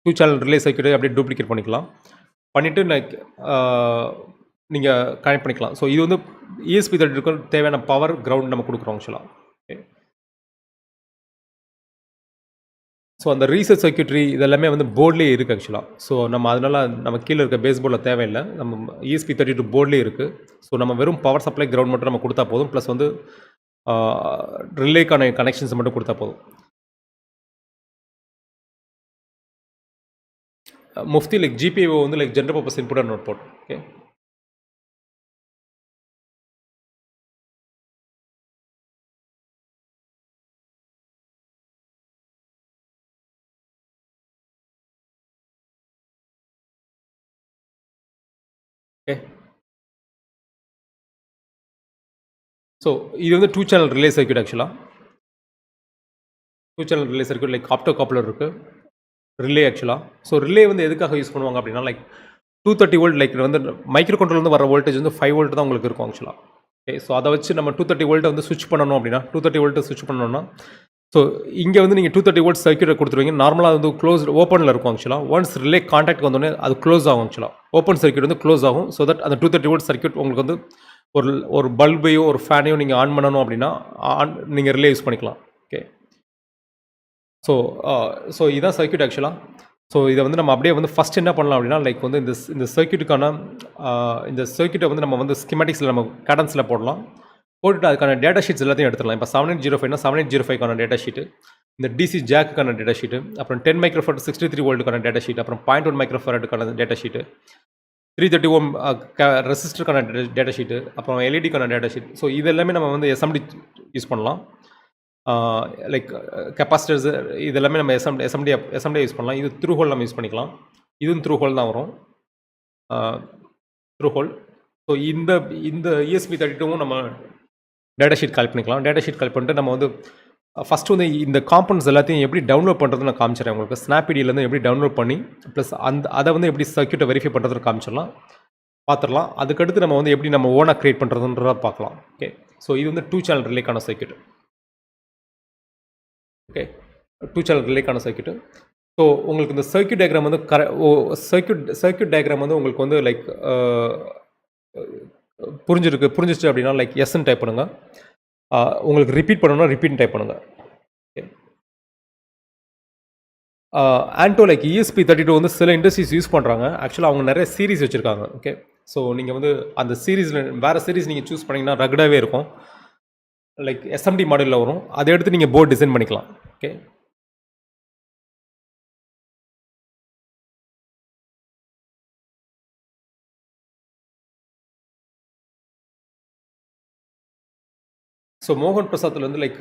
2 சேனல் ரிலே சர்க்யூட்டை அப்படியே டூப்ளிகேட் பண்ணிக்கலாம். பண்ணிவிட்டு லைக் நீங்கள் கனெக்ட் பண்ணிக்கலாம். ஸோ இது வந்து ESP32 தேவையான பவர் கிரவுண்ட் நம்ம கொடுக்குறோம் ஆக்சுவலாக. ஓகே, ஸோ அந்த ரீசர்ச் சர்க்யூட்ரி இதெல்லாமே வந்து போர்ட்லேயே இருக்குது ஆக்சுவலாக. ஸோ நம்ம அதனால் நம்ம கீழே இருக்க பேஸ் போர்டில் தேவையில்லை. நம்ம ESP32 போர்ட்லேயே இருக்குது. ஸோ நம்ம வெறும் பவர் சப்ளை கிரவுண்ட் மட்டும் நம்ம கொடுத்தா போதும். ப்ளஸ் வந்து ரிலேக்கான கனெக்ஷன்ஸ் மட்டும் கொடுத்தா போதும். முஃப்தி லைக் GPIO வந்து like general purpose input and output. Okay, okay, so இது வந்து 2 சேனல் ரிலே சர்க்யூட் ஆக்சுவலாக. 2 channel relay circuit like optocoupler இருக்குது. ரிலே ஆக்சுவலாக. ஸோ ரிலே வந்து எதுக்காக யூஸ் பண்ணுவாங்க அப்படின்னா லைக் 230 வோல்ட் லைக் வந்து மைக்ரோ கண்ட்ரோல்லேருந்து வர வோல்டேஜ் வந்து 5 வோல்ட் தான் உங்களுக்கு இருக்கும் ஆக்சுவலாக. ஓகே, ஸோ அதை வச்சு நம்ம 230 வோல்ட்டை வந்து ஸ்விட்ச் பண்ணணும் அப்படின்னா 230 வோல்ட்டை ஸ்விட்ச் பண்ணணும்னா ஸோ இங்கே வந்து நீங்கள் 230 வோல்ட் சர்க்யூட்டை கொடுத்துருவீங்க. நார்மலாக வந்து ஓப்பனில் இருக்கும் ஆக்சுவலாக. ஒன்ஸ் ரிலே கான்டாக்ட் வந்தோடனே அது க்ளோஸ் ஆகும் ஆக்சுவலாக. ஓப்பன் சர்க்யூட் வந்து க்ளோஸ் ஆகும். ஸோ தட் அந்த 230 வோல்ட் சர்க்யூட் உங்களுக்கு வந்து ஒரு பல்பையோ ஒரு ஃபேனையோ நீங்கள் ஆன் பண்ணணும் அப்படின்னா நீங்கள் ரிலே யூஸ் பண்ணிக்கலாம். ஓகே, ஸோ இதுதான் சர்க்யூட் ஆக்சுவலாக. ஸோ இதை வந்து நம்ம அப்படியே வந்து ஃபஸ்ட் என்ன பண்ணலாம் அப்படின்னா லைக் வந்து இந்த சர்க்யூட்டுக்கான இந்த சர்க்யூட்டை வந்து நம்ம வந்து ஸ்கிமேட்டிக்ஸில் நம்ம கேடன்ஸில் போடலாம். போட்டுட்டு அதுக்கான டேட்டா ஷீட்ஸ் எல்லாத்தையும் எடுத்துடலாம். இப்போ 7805னா 7805க்கான டேட்டா ஷீட்டு, இந்த DC ஜாக்குக்கான டேட்டா ஷீட்டு, அப்புறம் 10 மைக்ரோஃபேரட் 63 வோல்ட்டுக்கான டேட்டா ஷீட், அப்புறம் 0.1 மைக்ரோஃபேரட்டுக்கான டேட்டா ஷீட்டு, 330 ஓம் ரெசிஸ்டருக்கான டேட்டா ஷீட்டு, அப்புறம் எல்இடிக்கான டேட்டா ஷீட். ஸோ இது எல்லாமே நம்ம வந்து SMD யூஸ் பண்ணலாம். லைக் கெப்பாசிட்டர்ஸ் இது எல்லாமே நம்ம எஸ்எம்டி யூஸ் பண்ணலாம். இது த்ரூ ஹோல் நம்ம யூஸ் பண்ணிக்கலாம். இதுவும் த்ரூ ஹோல் தான் வரும், த்ரூ ஹோல். ஸோ இந்த ESP32 நம்ம டேட்டா ஷீட் கால் பண்ணிக்கலாம். டேட்டா ஷீட் கால் பண்ணிட்டு நம்ம வந்து ஃபஸ்ட்டு வந்து இந்த காம்பனன்ட்ஸ் எல்லாத்தையும் எப்படி டவுன்லோட் பண்ணுறதுன்னு நான் காமிச்சிடறேன் உங்களுக்கு. ஸ்னாப்டிலேருந்து எப்படி டவுன்லோட் பண்ணி ப்ளஸ் அதை வந்து எப்படி சர்க்யூட்டை வெரிஃபை பண்ணுறதுன்னு காமிச்சிடலாம், பார்த்துடலாம். அதுக்கடுத்து நம்ம வந்து எப்படி நம்ம ஓனாக க்ரியேட் பண்ணுறதுன்றத பார்க்கலாம். ஓகே, ஸோ இது வந்து 2 சேனல் ரிலேக்கான சர்க்யூட். ஓகே, 2 சேனல் ரிலேக்கான சர்க்யூட்டு. ஸோ உங்களுக்கு இந்த சர்க்யூட் டயக்ராம் வந்து சர்க்யூட் டயக்ராம் வந்து உங்களுக்கு வந்து லைக் புரிஞ்சிருச்சு அப்படின்னா லைக் எஸ்ன்னு டைப் பண்ணுங்கள். உங்களுக்கு ரிப்பீட் பண்ணணும்னா ரிப்பீட் டைப் பண்ணுங்கள். ஆண்டோ லைக் ESP32 வந்து சில இண்டஸ்ட்ரீஸ் யூஸ் பண்ணுறாங்க. ஆக்சுவலாக அவங்க நிறைய சீரிஸ் வச்சுருக்காங்க. ஓகே, ஸோ நீங்கள் வந்து அந்த சீரீஸில் வேறு சீரிஸ் நீங்கள் சூஸ் பண்ணிங்கன்னா ரகடாகவே இருக்கும். லைக் SMD மாடலில் வரும். அதை எடுத்து நீங்கள் போர்டு டிசைன் பண்ணிக்கலாம். ஓகே, ஸோ மோகன் பிரசாத்தில் வந்து like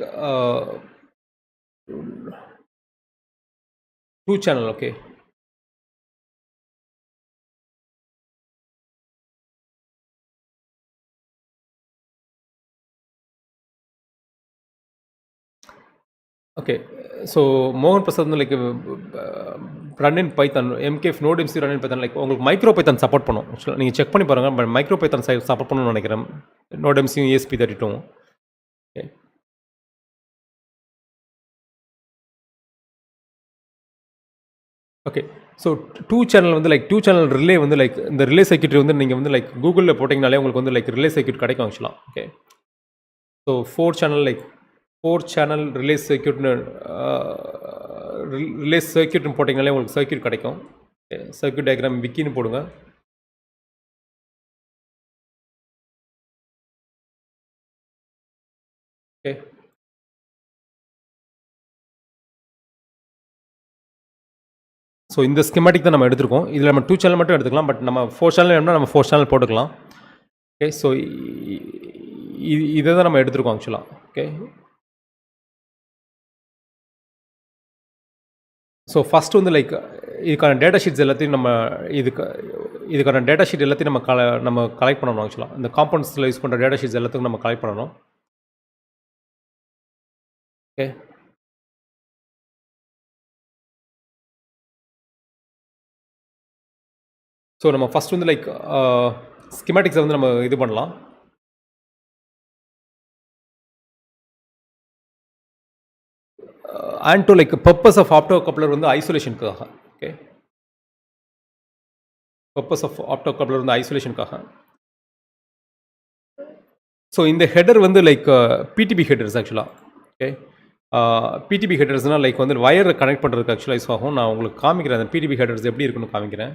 2 channel. Okay, okay, so மோகன் பிரசாத் வந்து like run in Python, MKF node MC run in Python. Like உங்களுக்கு மைக்ரோ பைத்தான் சப்போர்ட் பண்ணும். ஆக்சுவலாக நீங்கள் செக் பண்ணி பாருங்கள். பட் மைக்ரோ பைத்தான் சப்போர்ட் பண்ணணும்னு நினைக்கிறேன். Node MC ESP32. Okay, okay, so 2 channel வந்து லைக் 2 சேனல் ரிலே வந்து லைக் இந்த ரிலே சர்க்யூட் வந்து நீங்கள் வந்து லைக் கூகுளில் போட்டிங்கனாலே உங்களுக்கு வந்து லைக் ரிலே சர்க்யூட் கிடைக்கும் ஆக்சுவலாக. Okay, so 4 channel like 4 channel relay சர்க்யூட்னு ரிலே சர்க்யூட்னு போட்டிங்கனாலே உங்களுக்கு சர்க்யூட் கிடைக்கும். ஓகே, சர்க்யூட் டயக்ராம் விக்கின்னு போடுங்க. ஓகே, ஸோ இந்த ஸ்கெமாட்டிக் தான் நம்ம எடுத்துருக்கோம். இதில் நம்ம 2 சேனல் மட்டும் எடுத்துக்கலாம். பட் நம்ம 4 சேனல் வேணும்னா நம்ம 4 சேனல் போட்டுக்கலாம். ஓகே, ஸோ இதை தான் நம்ம எடுத்துருக்கோம் ஆக்சுவலாக. ஓகே, ஸோ ஃபஸ்ட்டு வந்து லைக் இதுக்கான டேட்டா ஷீட்ஸ் எல்லாத்தையும் நம்ம இதுக்கான டேட்டா ஷீட் எல்லாத்தையும் நம்ம கலெக்ட் பண்ணணும் ஆக்சுவலாக. இந்த காம்பவுண்ட்ஸில் யூஸ் பண்ணுற டேட்டா ஷீட்ஸ் எல்லாத்துக்கும் நம்ம கலெக்ட் பண்ணணும். ஓகே, ஸோ நம்ம ஃபஸ்ட் வந்து லைக் ஸ்கிமேட்டிக்ஸை வந்து நம்ம இது பண்ணலாம். ஆன்டோ like purpose of optocoupler வந்து ஐசோலேஷனுக்காக. Okay, purpose of optocoupler வந்து ஐசோலேஷனுக்காக. ஸோ இந்த ஹெடர் வந்து லைக் PTB ஹெடர்ஸ் ஆக்சுவலாக. ஓகே, PTB ஹெடர்ஸ்னால் லைக் வந்து வயரை கனெக்ட் பண்ணுறதுக்கு ஆக்சுவலாக யூஸ் ஆகும். நான் உங்களுக்கு காமிக்கிறேன் அந்த PTB ஹெடர்ஸ் எப்படி இருக்குன்னு காமிக்கிறேன்.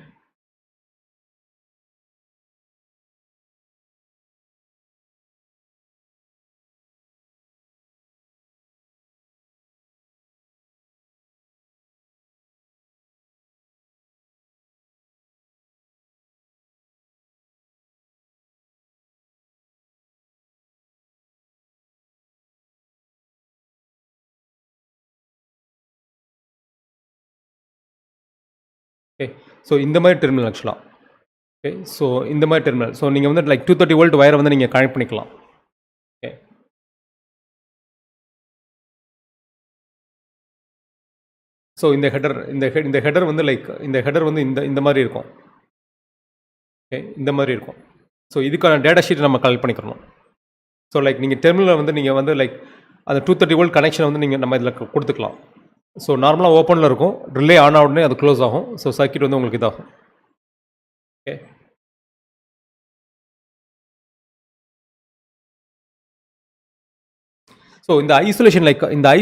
ஓகே, ஸோ இந்த மாதிரி டெர்மினல் ஆக்சுவலாக. ஓகே, ஸோ இந்த மாதிரி டெர்மினல். ஸோ நீங்கள் வந்து லைக் 230 வோல்ட் வயரை வந்து நீங்கள் கனெக்ட் பண்ணிக்கலாம். ஓகே, ஸோ இந்த ஹெடர் வந்து லைக் இந்த ஹெடர் வந்து இந்த மாதிரி இருக்கும். ஓகே, இந்த மாதிரி இருக்கும். ஸோ இதுக்கான டேட்டா ஷீட் நம்ம கலெக்ட் பண்ணிக்கிறணும். ஸோ லைக் நீங்கள் டெர்மினலில் வந்து நீங்கள் வந்து லைக் அந்த 230 வோல்ட் கனெக்ஷனை வந்து நம்ம இதில் கொடுத்துக்கலாம். ஸோ நார்மலாக ஓப்பனில் இருக்கும். ரிலே ஆன் உடனே அது க்ளோஸ் ஆகும். ஸோ சர்க்யூட் வந்து உங்களுக்கு இதாகும். ஓகே, ஸோ இந்த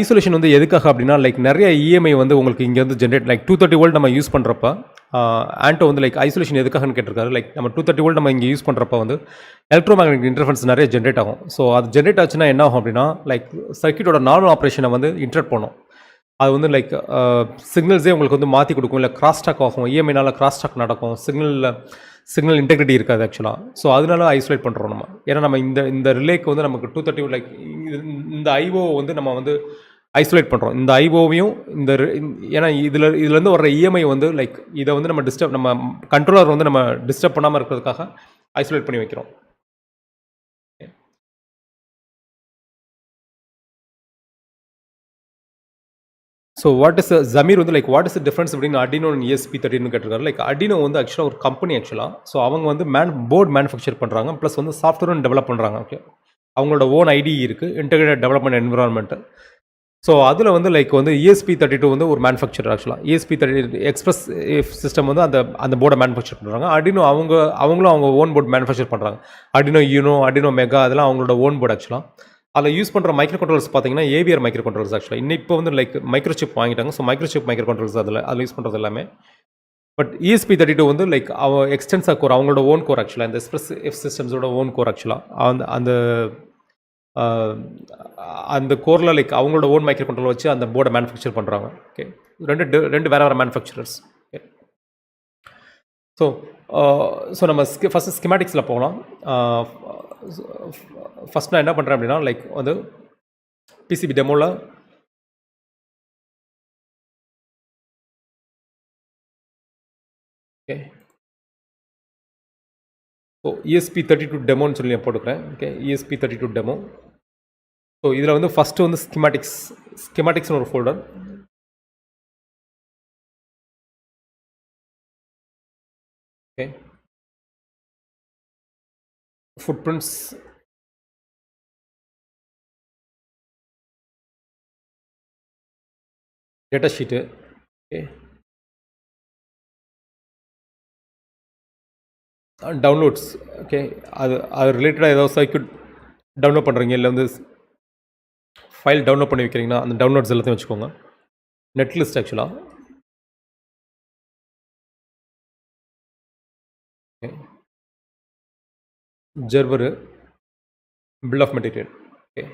ஐசோலேஷன் வந்து எதுக்காக அப்படின்னா லைக் நிறைய EMI வந்து உங்களுக்கு இங்கே வந்து ஜென்ரேட் லைக் 230 வோல்ட் நம்ம யூஸ் பண்ணுறப்ப ஆன்டோ வந்து லைக் ஐசோலேஷன் எதுக்காகன்னு கேட்டிருக்காரு. லைக் நம்ம 230 வோல்ட் நம்ம இங்கே யூஸ் பண்ணுறப்ப வந்து எலக்ட்ரோமேக்னெட்டிக் இன்டர்ஃபரன்ஸ் நிறைய ஜென்ரேட் ஆகும். ஸோ அது ஜென்ரேட் ஆச்சுன்னா என்ன ஆகும் அப்படின்னா லைக் சர்க்யூட்டோட நார்மல் ஆப்ரேஷனை வந்து இன்டர்ப்ட் பண்ணும். அது வந்து லைக் சிக்னல்ஸே உங்களுக்கு வந்து மாற்றி கொடுக்கும். இல்லை கிராஸ் ஸ்டாக் ஆகும். EMIனால் கிராஸ் ஸ்டாக் நடக்கும். சிக்னல் இன்டெகிரிட்டி இருக்காது ஆக்சுவலாக. ஸோ அதனால ஐசோலேட் பண்ணுறோம் நம்ம. ஏன்னா நம்ம இந்த ரிலேக்கு வந்து நமக்கு 230 லைக் இந்த IO வந்து நம்ம வந்து ஐசோலேட் பண்ணுறோம். இந்த IOவையும் ஏன்னா இதுலேருந்து வர்ற EMI வந்து லைக் இதை வந்து நம்ம கண்ட்ரோலர் வந்து நம்ம டிஸ்டர்ப் பண்ணாமல் இருக்கிறதுக்காக ஐசோலேட் பண்ணி வைக்கிறோம். ஸோ ஜமீர் வந்து like what is the difference அப்படின்னு Arduino and ESP32 கேட்டிருக்காரு. லைக் Arduino வந்து ஆக்சுவலாக ஒரு கம்பெனி ஆக்சுவலாக. ஸோ அவங்க வந்து போர்டு மேனுஃபேக்சர் பண்ணுறாங்க. ப்ளஸ் வந்து சாஃப்ட்வேரும் டெவலப் பண்ணுறாங்க. ஓகே, அவங்களோட ஓன் ID இருக்குது, இன்டெகிரேட்டட் டெவலப்மெண்ட் என்விரான்மெண்ட்டு. ஸோ அதில் வந்து லைக் வந்து ESP32 வந்து ஒரு மேனுஃபேக்சர் ஆக்சுவலாக. ESP32 எக்ஸ்பிரஸ் சிஸ்டம் வந்து அந்த போர்டை மேனுஃபேக்சர் பண்ணுறாங்க. Arduino அவங்களும் அவங்க ஓன் போர்டு மேனுஃபேக்சர் பண்ணுறாங்க. Arduino Uno, Arduino Mega அதெல்லாம் அவங்களோட ஓன் போர்டு ஆக்சுவலாக. அதில் யூஸ் பண்ணுற மைக்ரோ கண்ட்ரோல்ஸ் பார்த்தீங்கன்னா ஏவிஆர் மைக்ரோ கண்ட்ரோல்ஸ் ஆக்சுவலாக இன்னும் இப்போ வந்து லைக் மைக்ரோசிப் வாங்கிட்டாங்க. ஸோ மைக்ரோசிப் மைக்ரோ கண்ட்ரோல்ஸ் அதில் யூஸ் பண்ணுறது எல்லாமே. பட் ESP32 வந்து லைக் எக்ஸ்டென்ஸா கோர் அவங்களோட ஓன் கோர் ஆக்சுவலாக இந்த எக்ஸ்பிரஸ் எஃப் சிஸ்டம்ஸோட ஓன் கோர் ஆக்சுவலாக அந்த அந்த கோரில் லைக் அவங்களோட ஓன் மைக்ரோ கண்ட்ரோல் வச்சு அந்த போர்டை மேனுஃபேக்சர் பண்ணுறாங்க. ஓகே, ரெண்டு வேறு மேனுஃபேக்சரர்ஸ். ஓகே, ஸோ நம்ம ஃபஸ்ட்டு ஸ்கிமேட்டிக்ஸில் போகலாம். ஃபஸ்ட் நான் என்ன பண்ணுறேன் அப்படின்னா லைக் வந்து பிசிபி டெமோவில் ஓகே ஸோ ESP32 டெமோன்னு சொல்லி நான் போட்டுக்கிறேன். Okay, ESP32 demo. ஸோ இதில் வந்து ஃபஸ்ட்டு வந்து ஸ்கிமேட்டிக்ஸ்னு ஒரு folder. Okay, footprints, data sheet. Okay, downloads. Okay, அது ரிலேட்டடாக ஏதாவது சர்க்யூட் டவுன்லோட் பண்ணுறீங்க இல்லை வந்து ஃபைல் டவுன்லோட் பண்ணி வைக்கிறீங்கன்னா அந்த டவுன்லோட்ஸ் எல்லாத்தையும் வச்சுக்கோங்க. நெட் லிஸ்ட் ஆக்சுவலாக. Okay, Gerber, bill of material. Okay,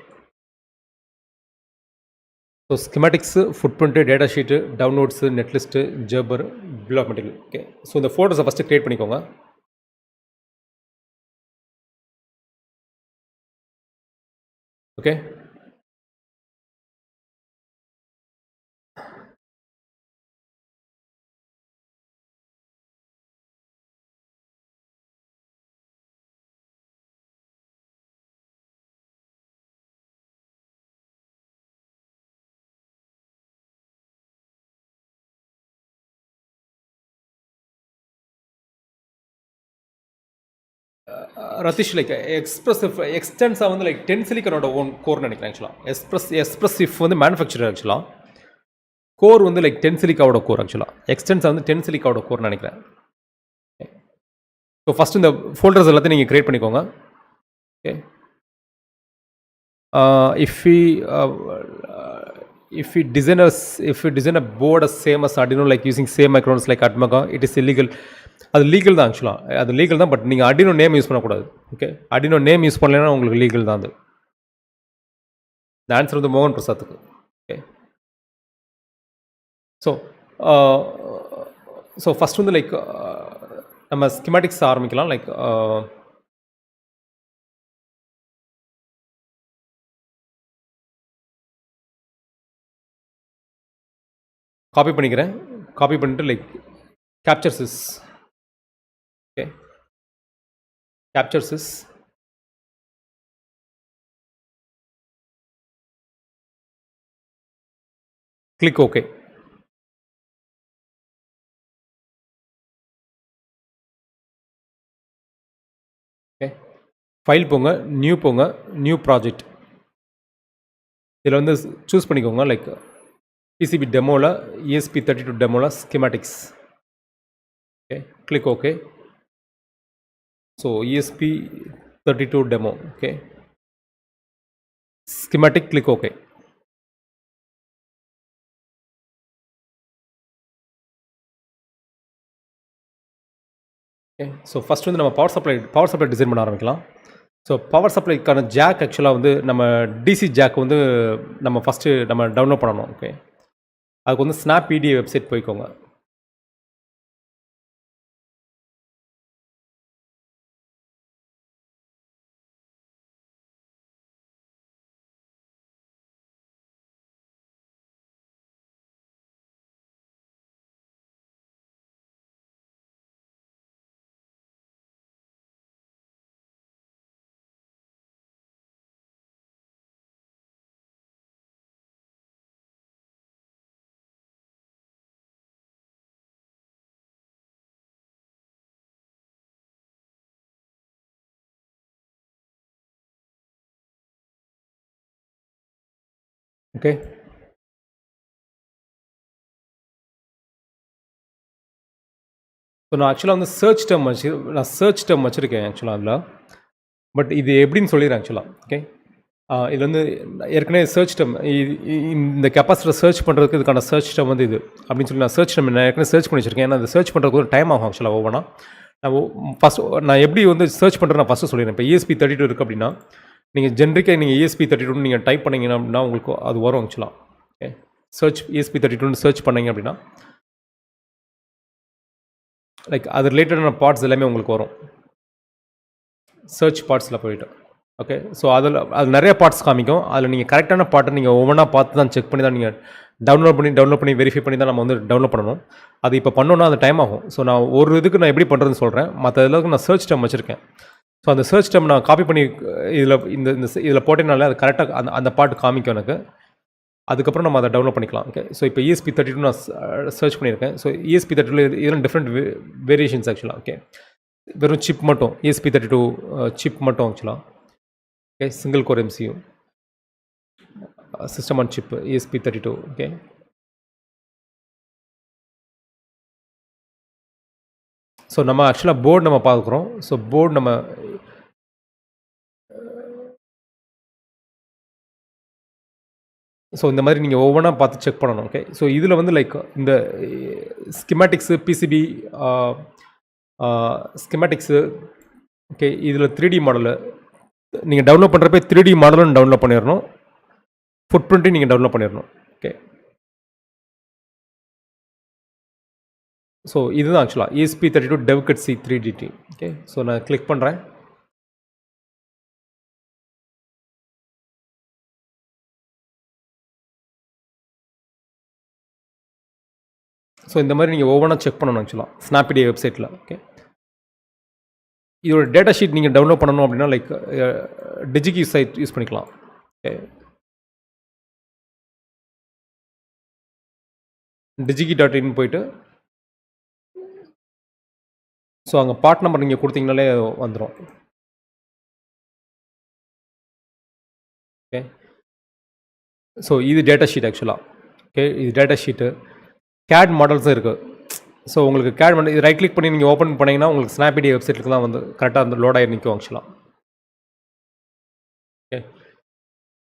so schematics, footprint, data sheet, downloads, netlist, Gerber, bill of material. Okay, so இந்த ஃபோட்டோஸை ஃபஸ்ட்டு க்ரியேட் பண்ணிக்கோங்க. ஓகே, ரதீஷ் லைக் எக்ஸ்டென்ஸாக வந்து லைக் டென்சிலிக்கனோட ஓன் கோர்னு நினைக்கிறேன் ஆக்சுவலாக. எக்ஸ்பிரஸ் வந்து மேனுஃபேக்சரர் ஆக்சுவலாக. கோர் வந்து லைக் டென்சிலிக்காவோட கோர் ஆக்சுவலாக. எக்ஸ்டென்ஸாக வந்து டென்சிலிக்காவோட கோர்னு நினைக்கிறேன். ஸோ ஃபஸ்ட்டு இந்த ஃபோல்டர்ஸ் எல்லாத்தையும் நீங்கள் க்ரியேட் பண்ணிக்கோங்க. Okay, if we design a board as same as Arduino like using same microcontrollers like Atmega, it is illegal. அது லீகல் தான் ஆக்சுவலாக. அது லீகல் தான். பட் நீங்கள் Arduino நேம் யூஸ் பண்ணக்கூடாது. ஓகே, Arduino நேம் யூஸ் பண்ணலைன்னா உங்களுக்கு லீகல் தான் அது. இந்த ஆன்சர் வந்து மோகன் பிரசாத்துக்கு. ஓகே, ஸோ ஃபஸ்ட் வந்து லைக் நம்ம ஸ்கிமேட்டிக்ஸ் ஆரம்பிக்கலாம். லைக் காப்பி பண்ணிக்கிறேன். காப்பி பண்ணிட்டு like capture CIS. Okay, capture CIS. Click okay. Okay, file போங்க, நியூ போங்க, நியூ ப்ராஜெக்ட். இதில் வந்து சூஸ் பண்ணிக்கோங்க லைக் பிசிபி டெமோவில் ESP32 டெமோவில் schematics. Okay, click okay. So ESP32 demo. Okay, schematic, click okay. Okay, so first வந்து நம்ம power supply design பண்ண ஆரம்பிக்கலாம். ஸோ பவர் சப்ளைக்கான ஜாக் ஆக்சுவலாக வந்து நம்ம டிசி ஜாக் வந்து நம்ம ஃபஸ்ட்டு நம்ம டவுன்லோட் பண்ணணும். ஓகே, அதுக்கு வந்து ஸ்னாப் PDA வெப்சைட் போய்க்கோங்க. ஓகே, ஸோ நான் ஆக்சுவலாக வந்து சர்ச் டேர்ம் வச்சுருக்கேன் ஆக்சுவலாக அதில். பட் இது எப்படின்னு சொல்லிடுறேன் ஆக்சுவலாக. ஓகே, இது வந்து ஏற்கனவே சர்ச் டெர்ம் இந்த கெப்பாசிட்டர் சர்ச் பண்ணுறதுக்கு இதுக்கான சர்ச் டெர்ம் வந்து இது அப்படின்னு சொல்லி நான் சர்ச் டெர்ம் நான் ஏற்கனவே சர்ச் பண்ணி வச்சுருக்கேன். ஏன்னா அந்த சர்ச் பண்ணுறதுக்கு ஒரு டைம் ஆகும் ஆக்சுவலாக ஒவ்வொன்றா. நான் எப்படி வந்து சர்ச் பண்ணுறேன் நான் ஃபஸ்ட்டு சொல்லிடுறேன். இப்போ ESP32 இருக்குது அப்படின்னா நீங்கள் ஜென்ரிக்காக நீங்கள் ESP32 நீங்கள் டைப் பண்ணிங்கன்னா அப்படின்னா உங்களுக்கு அது வரும் ஆக்சுவலாக. ஓகே, சர்ச் ESP32 சர்ச் பண்ணிங்க அப்படின்னா லைக் அது ரிலேட்டடான பார்ட்ஸ் எல்லாமே உங்களுக்கு வரும். சர்ச் பார்ட்ஸில் போய்ட்டு ஓகே. ஸோ அது நிறைய பார்ட்ஸ் காமிக்கும். அதில் நீங்கள் கரெக்டான பார்ட்டை நீங்கள் ஒவ்வொன்றா பார்த்து தான் செக் பண்ணி தான் நீங்கள் டவுன்லோட் பண்ணி வெரிஃபை பண்ணி தான் நம்ம வந்து டவுன்லோட் பண்ணணும். அது இப்போ பண்ணோன்னா அது டைம் ஆகும். ஸோ நான் ஒரு இதுக்கு நான் எப்படி பண்ணுறதுன்னு சொல்கிறேன். மற்ற இதுக்கு நான் சர்ச் டெர்ம் வச்சுருக்கேன். ஸோ அந்த சர்ச் டெர்ம் நான் காப்பி பண்ணி இதில் போட்டேனாலே அது கரெக்டாக அந்த பார்ட் காமிக்கும் எனக்கு. அதுக்கப்புறம் நம்ம அதை டவுன்லோட் பண்ணிக்கலாம். ஓகே, ஸோ இப்போ ESP32 நான் சர்ச் பண்ணியிருக்கேன். ஸோ ESP32 இதெல்லாம் டிஃப்ரெண்ட் வேரியேஷன்ஸ் ஆக்சுவலாக. ஓகே, வெறும் சிப் மட்டும் ESP32 சிப் மட்டும் ஆக்சுவலாக. Okay, single core MCU system on chip ESP32. Okay, so நம்ம ஆக்சுவலாக போர்டு நம்ம பார்க்குறோம். ஸோ போர்டு நம்ம ஸோ இந்த மாதிரி நீங்கள் ஒவ்வொன்றா பார்த்து செக் பண்ணணும். ஓகே, ஸோ இதில் வந்து லைக் இந்த ஸ்கிமேட்டிக்ஸு PCB ஸ்கிமேட்டிக்ஸு ஓகே, இதில் 3D மாடலு நீங்கள் டவுன்லோட் பண்ணுறப்ப 3D மாடலும் டவுன்லோட் பண்ணிடணும், ஃபுட் பிரிண்ட்டையும் நீங்கள் டவுன்லோட் பண்ணிடணும். ஓகே, ஸோ இதுதான் ஆக்சுவலாக ESP32 DevKit C 3DT. Okay, so நான் கிளிக் பண்ணுறேன். ஸோ இந்த மாதிரி நீங்கள் ஒவ்வொன்றா செக் பண்ணணும் ஆக்சுவலாக ஸ்னாப்டி வெப்சைட்டில். ஓகே, இதோட டேட்டா ஷீட் நீங்கள் டவுன்லோட் பண்ணணும் அப்படின்னா லைக் டிஜிகி சைட் யூஸ் பண்ணிக்கலாம். ஓகே, digiki.in போயிட்டு ஸோ அங்கே பார்ட் நம்பர் நீங்கள் கொடுத்தீங்கனாலே வந்துடும். ஓகே, ஸோ இது டேட்டா ஷீட் ஆக்சுவலாக. ஓகே, இது டேட்டா ஷீட்டு. CAD மாடல்ஸும் இருக்குது. ஸோ உங்களுக்கு CAD மாடல் இது ரைட் கிளிக் பண்ணி நீங்கள் ஓப்பன் பண்ணிங்கன்னா உங்களுக்கு ஸ்னாப்டி வெப்சைட்டுக்கு தான் வந்து கரெக்டாக அந்த லோட் ஆகி நிற்கும் ஆக்சுவலாக. ஓகே,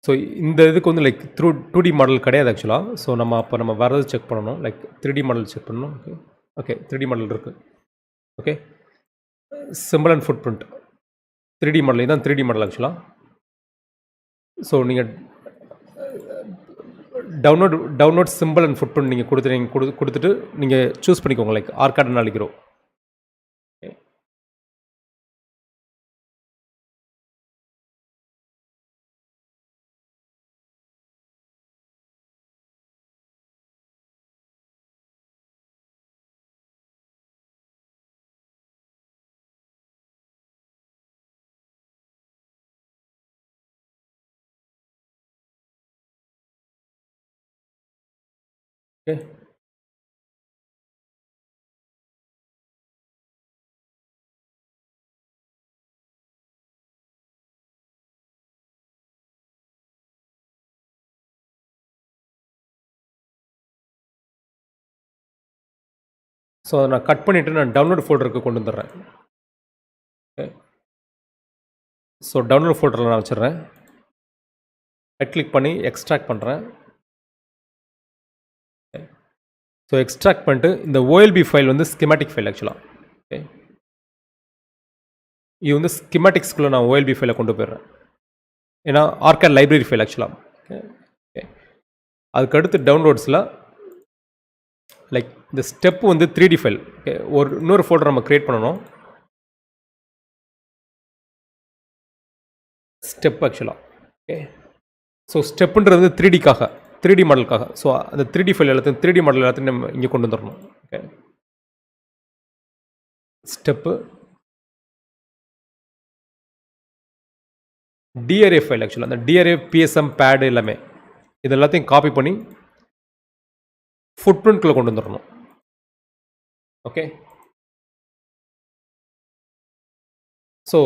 ஸோ இந்த இதுக்கு வந்து லைக் 2D மாடல் கிடையாது ஆக்சுவலாக. ஸோ நம்ம வரது செக் பண்ணணும், லைக் 3D மாடல் செக் பண்ணணும். ஓகே, ஓகே, 3D மாடல் இருக்குது. Okay, symbol and footprint 3D model, இதுதான் 3D மாடல் ஆக்சுவலாக. ஸோ நீங்கள் download symbol and footprint நீங்கள் கொடுத்துட்டு நீங்கள் சூஸ் பண்ணிக்கோங்க like OrCAD and Allegro. Okay, so அதை நான் கட் பண்ணிவிட்டு நான் டவுன்லோட் ஃபோல்டருக்கு கொண்டு வந்துடுறேன். ஓகே, ஸோ டவுன்லோட் ஃபோல்டரில் நான் வச்சிடுறேன். ரைட் கிளிக் பண்ணி எக்ஸ்ட்ராக்ட் பண்ணுறேன். ஸோ எக்ஸ்ட்ராக்ட் பண்ணிட்டு இந்த OLB ஃபைல் வந்து ஸ்கிமேட்டிக் ஃபைல் ஆக்சுவலாக. ஓகே, இது வந்து ஸ்கிமேட்டிக்ஸ்குள்ளே நான் OLB ஃபைலை கொண்டு போயிடுறேன். ஏன்னா ஆர்காட் லைப்ரரி ஃபைல் ஆக்சுவலாக. ஓகே, ஓகே, அதுக்கடுத்து டவுன்லோட்ஸில் லைக் இந்த ஸ்டெப்பு வந்து 3D ஃபைல். ஓகே, இன்னொரு ஃபோல்டர் நம்ம க்ரியேட் பண்ணணும். ஸ்டெப் ஆக்சுவலாக. ஓகே, ஸோ ஸ்டெப்புன்றது வந்து 3D மாடலுக்காக. ஸோ அந்த 3D ஃபைல் எல்லாத்தையும் 3D மாடல் எல்லாத்தையும் நம்ம இங்கே கொண்டு வந்துடணும். ஓகே, ஸ்டெப்பு DRA ஃபைல் ஆக்சுவலாக அந்த DRA PSM பேடு எல்லாமே இது எல்லாத்தையும் காப்பி பண்ணி ஃபுட் பிரிண்ட்குள்ளே கொண்டு வந்துடணும். ஓகே, ஸோ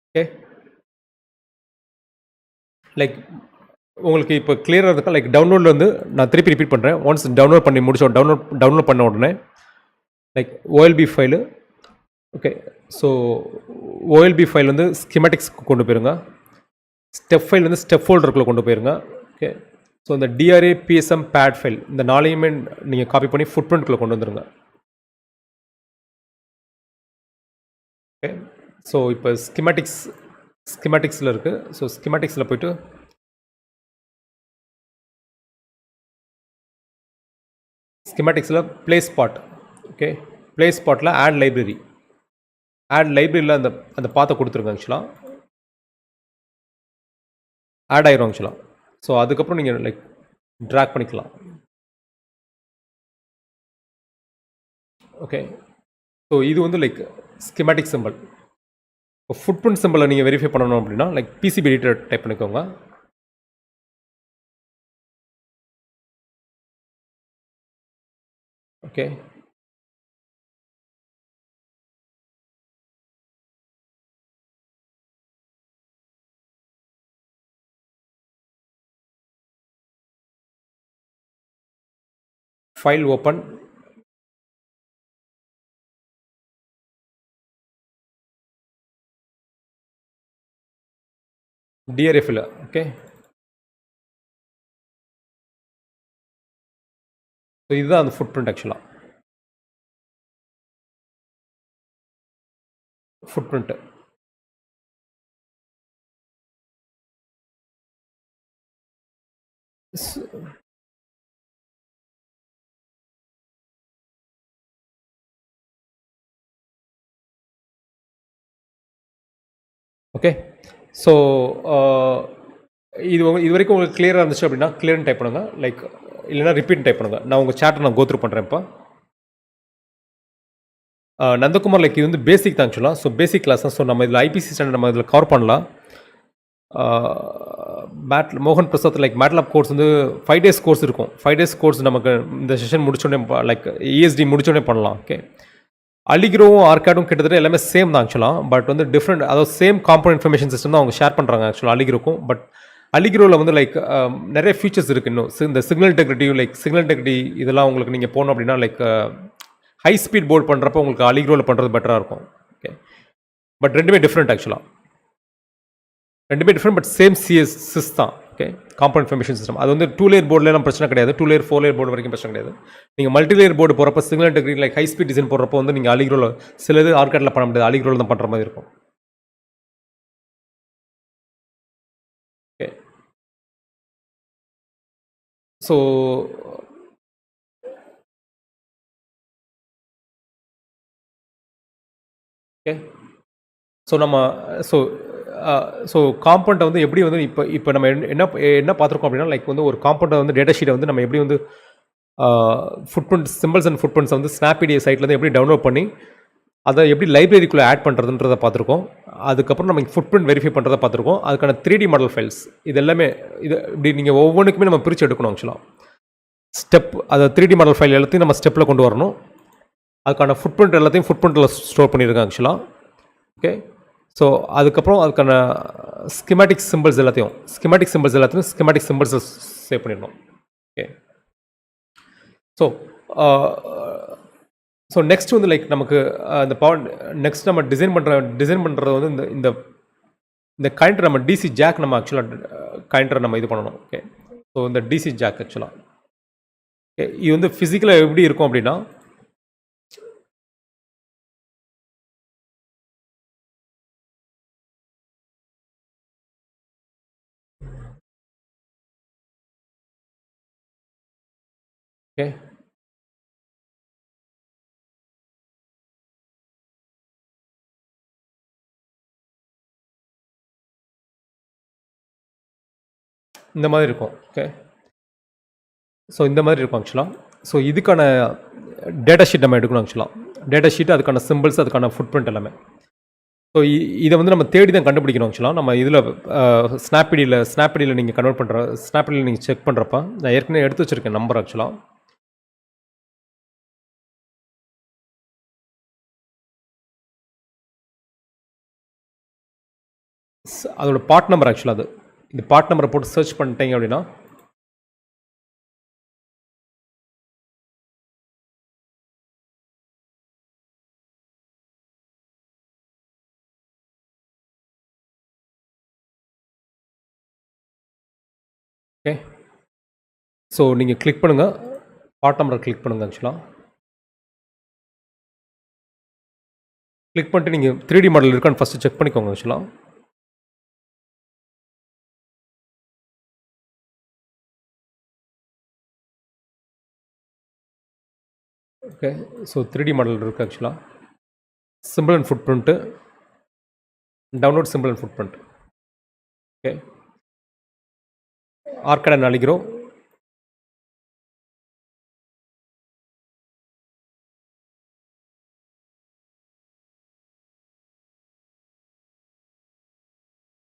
ஓகே, லைக் உங்களுக்கு இப்போ கிளியராக இருக்கா? லைக் டவுன்லோடில் வந்து நான் திருப்பி ரிப்பீட் பண்ணுறேன். ஒன்ஸ் டவுன்லோட் பண்ணி முடிச்சோம், டவுன்லோட் பண்ண உடனே like OLB file. Okay, so OLP file வந்து ஸ்கிமேட்டிக்ஸ்க்கு கொண்டு போயிருங்க. ஸ்டெப் ஃபைல் வந்து ஸ்டெப் ஃபோல்டருக்குள்ளே கொண்டு போயிருங்க. ஓகே. ஸோ இந்த டிஆர்ஏ பிஎஸ்எம் பேட் ஃபைல் இந்த 4யுமே நீங்கள் காப்பி பண்ணி ஃபுட்பிரிண்ட்குள்ளே கொண்டு வந்துருங்க. ஓகே. ஸோ இப்போ ஸ்கிமேட்டிக்ஸில் இருக்குது. ஸோ ஸ்கிமேட்டிக்ஸில் போய்ட்டு ஸ்கிமேட்டிக்ஸில் ப்ளே ஸ்பாட். ஓகே. ப்ளே ஸ்பாட்டில் ஆட் லைப்ரரி லைப்ரரியில் அந்த பாத்தை கொடுத்துருங்க. ஆக்சுவலாக ஆட் ஆயிரும் ஆக்சுவலாக. ஸோ அதுக்கப்புறம் நீங்கள் லைக் ட்ராக் பண்ணிக்கலாம். ஓகே. ஸோ இது வந்து லைக் ஸ்கிமேட்டிக் சிம்பிள். இப்போ ஃபுட்பிரிண்ட் சிம்பிளை நீங்கள் வெரிஃபை பண்ணணும் அப்படின்னா லைக் பிசிபி எடிட்டர் டைப் பண்ணிக்கோங்க. ஓகே. File open. டிஆர்எஃப்ல. ஓகே. ஸோ இதுதான் அந்த ஃபுட்பிரிண்ட் ஆக்சுவலாக. ஃபுட்பிரிண்ட்டு. ஓகே. ஸோ இது வரைக்கும் உங்களுக்கு கிளியராக இருந்துச்சு அப்படின்னா கிளியர்னு டைப் பண்ணுங்கள். லைக் இல்லைனா ரிப்பீட் டைப் பண்ணுங்கள். நான் உங்கள் சாட்டை நான் கோத்ரூ பண்ணுறேன் இப்போ. நந்தகுமார் லைக் இது வந்து பேசிக் தான் ஆக்சுவலாக. ஸோ பேசிக் கிளாஸ் தான். ஸோ நம்ம இதில் ஐபிசி ஸ்டாண்டர்ட் நம்ம இதில் கவர் பண்ணலாம். மோகன் பிரசாத் லைக் மேட்லாப் கோர்ஸ் வந்து 5 days கோர்ஸ் இருக்கும். 5 days கோர்ஸ் நமக்கு இந்த செஷன் முடிச்சோடனே லைக் இஎஸ்டி முடிச்சோடனே பண்ணலாம். ஓகே. அலிக்ரோவும் ஆர்கேடும் கிட்டத்தட்ட எல்லாமே சேம் தான் ஆக்சுவலாக. பட் வந்து டிஃப்ரெண்ட், அதாவது சேம் காம்பவுண்ட் இன்ஃபர்மேஷன் சிஸ்டம் தான் அவங்க ஷேர் பண்ணுறாங்க ஆக்சுவலாக அலிக்ரோக்கும். பட் அலிக்ரோவில் வந்து லைக் நிறைய ஃபீச்சர்ஸ் இருக்குது இன்னும். இந்த சிக்னல் இன்டெகிரிட்டி இதெல்லாம் உங்களுக்கு நீங்கள் போகணும் அப்படின்னா லைக் ஹை ஸ்பீட் போர்ட் பண்ணுறப்போ உங்களுக்கு அலிக்ரோவில் பண்ணுறது பெட்டராக இருக்கும். ஓகே. பட் ரெண்டுமே டிஃப்ரெண்ட் ஆக்சுவலாக. ரெண்டுமே டிஃப்ரெண்ட் பட் சேம் சிஸ் தான். ஓகே. காம்பவுண்ட் இன்ஃபர்மேஷன் சிஸ்டம் அது வந்து 2 layer போர்டில் பிரச்சனை கிடையாது. 2 layer 4 layer போர்டு வரைக்கும் பிரச்சனை கிடையாது. நீங்கள் மல்டி லேயர் போர்டு போகிறப்ப signal integrity like high speed design போடுறப்போ வந்து நீங்கள் அலிக்ரோவில் சிலது ஆர்கேட்டில் பண்ண முடியாது. அலிக்ரோவில் தான் பண்ணுற மாதிரி இருக்கும். ஓகே. So okay. ஸோ நம்ம ஸோ காம்பவுண்டை வந்து எப்படி வந்து இப்போ நம்ம என்ன பார்த்துருக்கோம் அப்படின்னா லைக் வந்து ஒரு காம்பவுண்டை வந்து டேட்டா ஷீட்டை வந்து நம்ம எப்படி வந்து ஃபுட்பிரிண்ட் சிம்பிள்ஸ் அண்ட் ஃபுட்பிரிண்ட்ஸ் வந்து ஸ்னாப்பிடிய சைட்லேருந்து எப்படி டவுன்லோட் பண்ணி அதை எப்படி லைப்ரரிக்குள்ளே ஆட் பண்ணுறதுன்றதை பார்த்துருக்கோம். அதுக்கப்புறம் நம்ம ஃபுட்பிரிண்ட் வெரிஃபை பண்ணுறதை பார்த்துருக்கோம். அதுக்கான 3D மாடல் ஃபைல்ஸ் இது எல்லாமே இது இப்படி நீங்கள் ஒவ்வொன்றுக்குமே நம்ம பிரித்து எடுக்கணும் ஆக்சுவலாக. ஸ்டெப் அதை 3D மாடல் ஃபைல் எல்லாத்தையும் நம்ம ஸ்டெப்பில் கொண்டு வரணும். அதுக்கான ஃபுட்பிரிண்ட் எல்லாத்தையும் ஃபுட்பிரிண்ட்டில் ஸ்டோர் பண்ணியிருக்கேன் ஆக்சுவலாக. ஓகே. ஸோ அதுக்கப்புறம் அதுக்கான ஸ்கிமேட்டிக் சிம்பிள்ஸ் எல்லாத்தையும் ஸ்கிமேட்டிக் சிம்பிள்ஸை சேவ் பண்ணிடணும். ஓகே. ஸோ நெக்ஸ்ட் வந்து லைக் நமக்கு அந்த நெக்ஸ்ட் நம்ம டிசைன் பண்ணுறது வந்து இந்த கனெக்டர் நம்ம டிசி ஜாக் நம்ம ஆக்சுவலாக கனெக்டரை நம்ம இது பண்ணணும். ஓகே. ஸோ இந்த டிசி ஜாக் ஆக்சுவலாக ஓகே இது வந்து ஃபிசிக்கலாக எப்படி இருக்கும் அப்படின்னா ஓகே. இந்த மாதிரி இருக்கும். ஓகே. ஸோ இந்த மாதிரி இருக்கும் ஆக்சுவலாக. ஸோ இதுக்கான டேட்டா ஷீட் நம்ம எடுக்கணும் ஆக்சுவலாக. டேட்டா ஷீட் அதுக்கான சிம்பிள்ஸ் அதுக்கான ஃபுட்பிரிண்ட் எல்லாமே. ஸோ இதை வந்து நம்ம தேடி தான் கண்டுபிடிக்கணும் ஆக்சுவலாக. நம்ம இதில் ஸ்னாப்டீடியில் நீங்கள் கன்வெர்ட் பண்ணுற ஸ்னாப்டீடியில் நீங்கள் செக் பண்ணுறப்ப நான் ஏற்கனவே எடுத்து வச்சுருக்கேன் நம்பர் ஆக்சுவலாக. அதோட பார்ட் நம்பர் ஆக்சுவலாக இந்த பார்ட் நம்பரை போட்டு சர்ச் பண்ணிட்டீங்க அப்படின்னா ஸோ நீங்கள் கிளிக் பண்ணுங்கள், பார்ட் நம்பரை கிளிக் பண்ணுங்கள். ஆக்சுவலாக கிளிக் பண்ணிட்டு நீங்கள் 3D மாடல் இருக்கான்னு ஃபஸ்ட்டு செக் பண்ணிக்கோங்க. ஆக்சுவலாக ஓகே. ஸோ 3D மாடல் இருக்குது. ஆக்சுவலாக symbol and footprint, download symbol and footprint. Okay, OrCAD அழிக்கிறோம்.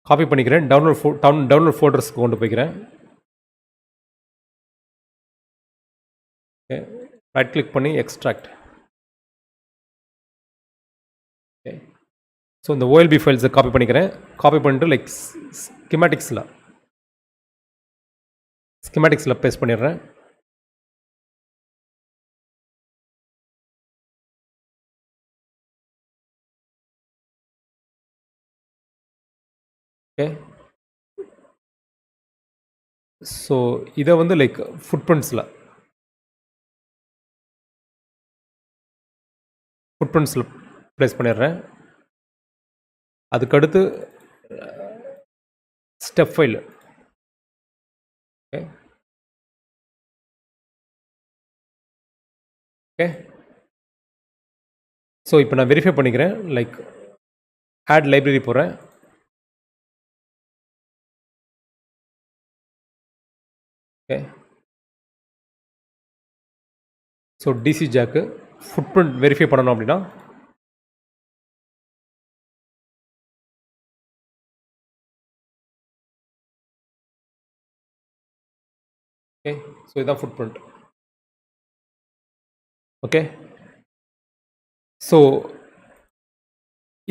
காப்பி பண்ணிக்கிறேன், டவுன்லோட் ஃபோல்டர்ஸ்க்கு கொண்டு போய்க்கிறேன். ஓகே, ரைட் கிளிக் பண்ணி எக்ஸ்ட்ராக்ட். ஓகே, ஸோ இந்த OLB ஃபைல்ஸை காப்பி பண்ணிக்கிறேன். காப்பி பண்ணிட்டு லைக் ஸ்கிமேட்டிக்ஸில் பேஸ்ட் பண்ணிடுறேன். ஓகே, ஸோ இதை வந்து லைக் ஃபுட் பிரிண்ட்ஸில் ப்ளேஸ் பண்ணிடுறேன். அதுக்கடுத்து step file. Okay okay, so இப்போ நான் வெரிஃபை பண்ணிக்கிறேன். லைக் ஆட் லைப்ரரி போகிறேன். Okay, so DC jack footprint verify பண்ணணும் அப்படின்னா ஓகே, ஸோ இதுதான் ஃபுட் பிரிண்ட். ஓகே, ஸோ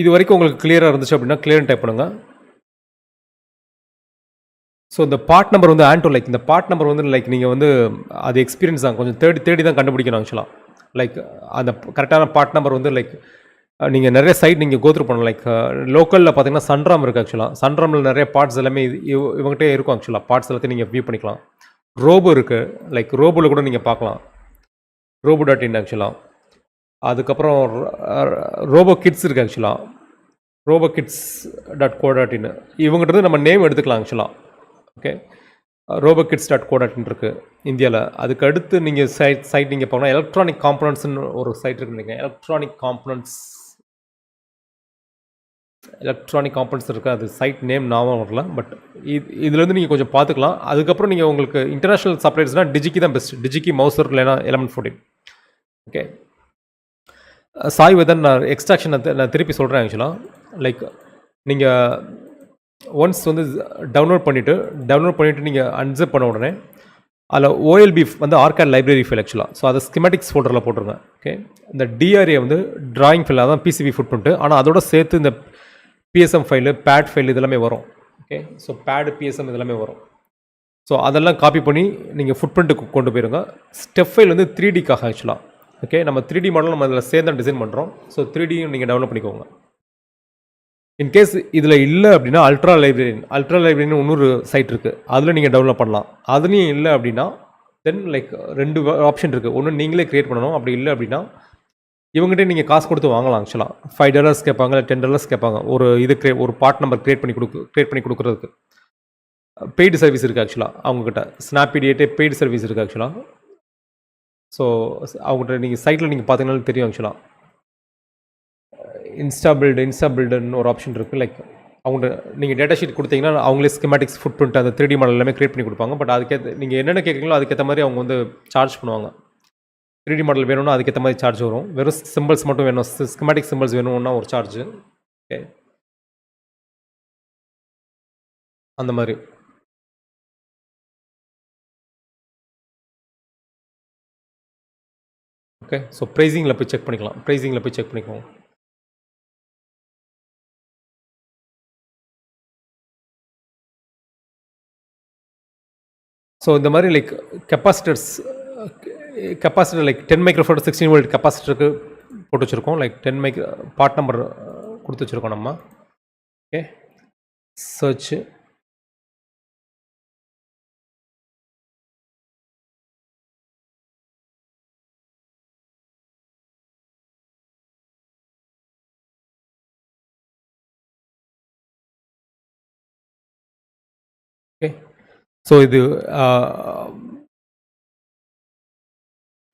இது வரைக்கும் உங்களுக்கு கிளியராக இருந்துச்சு அப்படின்னா கிளியர்னு டைப் பண்ணுங்கள். ஸோ இந்த பார்ட் நம்பர் வந்து ஆன்டோ லைக் இந்த பார்ட் நம்பர் வந்து லைக் நீங்கள் வந்து அது எக்ஸ்பீரியன்ஸ் தான், கொஞ்சம் தேடி தான் கண்டுபிடிக்கணும். ஆக்சுவலாக லைக் அந்த கரெக்டான பார்ட் நம்பர் வந்து லைக் நீங்கள் நிறைய சைட் நீங்கள் கோத்ரூ பண்ணணும். லைக் லோக்கலில் பார்த்தீங்கன்னா சன்ராம் இருக்குது. ஆக்சுவலாக சன்ராமில் நிறைய பார்ட்ஸ் எல்லாமே இவங்ககிட்டே இருக்கும். ஆக்சுவலாக பார்ட்ஸ் எல்லாத்தையும் நீங்கள் வியூ பண்ணிக்கலாம். ரோபோ இருக்குது, லைக் ரோபோவில் கூட நீங்கள் பார்க்கலாம், robo.in. ஆக்சுவலாக அதுக்கப்புறம் ரோபோ கிட்ஸ் இருக்குது. ஆக்சுவலாக robokids.co.in இவங்ககிட்ட நம்ம நேம் எடுத்துக்கலாம். ஆக்சுவலாக ஓகே, robokids.co.in இருக்குது இந்தியாவில். அதுக்கு அடுத்து நீங்கள் சைட் நீங்கள் போனால் எலக்ட்ரானிக் காம்பனன்ட்ஸ்னு ஒரு சைட் இருக்குங்க. எலக்ட்ரானிக் காம்பனன்ட்ஸ் இருக்குது. அது சைட் நேம் ஞாபகம் வரல, பட் இதுலேருந்து நீங்கள் கொஞ்சம் பார்த்துக்கலாம். அதுக்கப்புறம் நீங்கள் உங்களுக்கு இன்டர்நேஷ்னல் சப்ளையர்ஸ்னால் டிஜிக்கி தான் பெஸ்ட். டிஜிக்கி, மவுசர் இல்லைனா Element 14. ஓகே, சாய் வெதன் நான் எக்ஸ்ட்ராக்ஷன் நான் திருப்பி சொல்கிறேன். ஆக்சுவலாக லைக் நீங்கள் ஒன்ஸ் வந்து டவுன்லோட் பண்ணிவிட்டு நீங்கள் அன்சிப் பண்ண உடனே அதில் OLB வந்து ஆர்கேட் லைப்ரரி ஃபைல். ஆக்சுவலாக ஸோ அதை ஸ்கிமேட்டிக்ஸ் ஃபோல்டரில் போட்டுருங்க. ஓகே, இந்த DRA வந்து ட்ராயிங் ஃபைல், அதான் PCB ஃபுட் பிரிண்ட்டு. ஆனால் அதோட சேர்த்து இந்த PSM ஃபைலு, பேட் ஃபைல் இதெல்லாமே வரும். ஓகே, ஸோ பேடு, PSM இதெல்லாமே வரும். ஸோ அதெல்லாம் காப்பி பண்ணி நீங்கள் ஃபுட் பிரிண்ட்டுக்கு கொண்டு போயிருங்க. ஸ்டெப் ஃபைல் வந்து 3Dக்காக. ஆக்சுவலாக ஓகே, நம்ம 3D மாடல் நம்ம அதில் சேர்ந்து டிசைன் பண்ணுறோம். ஸோ 3Dயும் நீங்கள் டெவலப் பண்ணிக்கோங்க. இன்கேஸ் இதில் இல்லை அப்படின்னா அல்ட்ரா லைப்ரரின்னு இன்னொரு சைட் இருக்குது, அதில் நீங்கள் டெவலப் பண்ணலாம். அதுலேயும் இல்லை அப்படின்னா தென் லைக் 2 ஆப்ஷன் இருக்குது. ஒன்று நீங்களே க்ரியேட் பண்ணணும், அப்படி இல்லை அப்படின்னா இவங்ககிட்ட நீங்கள் காசு கொடுத்து வாங்கலாம். ஆக்சுவலாக $5 கேட்பாங்க, இல்லை $10 கேட்பாங்க. ஒரு பார்ட் நம்பர் க்ரியேட் பண்ணி கொடுக்குறதுக்கு பெய்டு சர்வீஸ் இருக்குது. ஆக்சுவலாக அவங்கக்கிட்ட ஸ்னாப்பிடியேட்டே பெய்டு சர்வீஸ் இருக்குது. ஆக்சுவலாக ஸோ அவங்ககிட்ட நீங்கள் சைட்டில் நீங்கள் பார்த்தீங்கன்னாலும் தெரியும். ஆக்சுவலாக இன்ஸ்டாபில்டுன்னு ஒரு ஆப்ஷன் இருக்குது. லைக் அவங்க நீங்கள் டேட்டா ஷீட் கொடுத்தீங்கன்னா அவங்களே ஸ்கிமேட்டிக்ஸ் ஃபுட் பிரிண்ட் அந்த 3D மாடல் எல்லாமே க்ரியேட் பண்ணி கொடுப்பாங்க. பட் அதுக்கேற்ற நீங்கள் என்னென்ன கேட்குறீங்களோ அதுக்கேற்ற மாதிரி அவங்க வந்து சார்ஜ் பண்ணுவாங்க. 3D மாடல் வேணும்னா அதுக்கேற்ற மாதிரி சார்ஜ் வரும். வெறும் சிம்பிள்ஸ் மட்டும் வேணும், ஸ்கிமேட்டிக் சிம்பிள்ஸ் வேணும்னா ஒரு சார்ஜ். ஓகே, அந்த மாதிரி. ஓகே, ஸோ ப்ரைஸிங்கில் போய் செக் பண்ணிக்கோங்க. ஸோ இந்த மாதிரி like capacitor like 10 microfarad 16 volt கெப்பாசிட்டருக்கு போட்டு வச்சுருக்கோம். லைக் 10 பார்ட் நம்பர் கொடுத்து வச்சுருக்கோம் நம்ம. Okay, search okay. ஸோ இது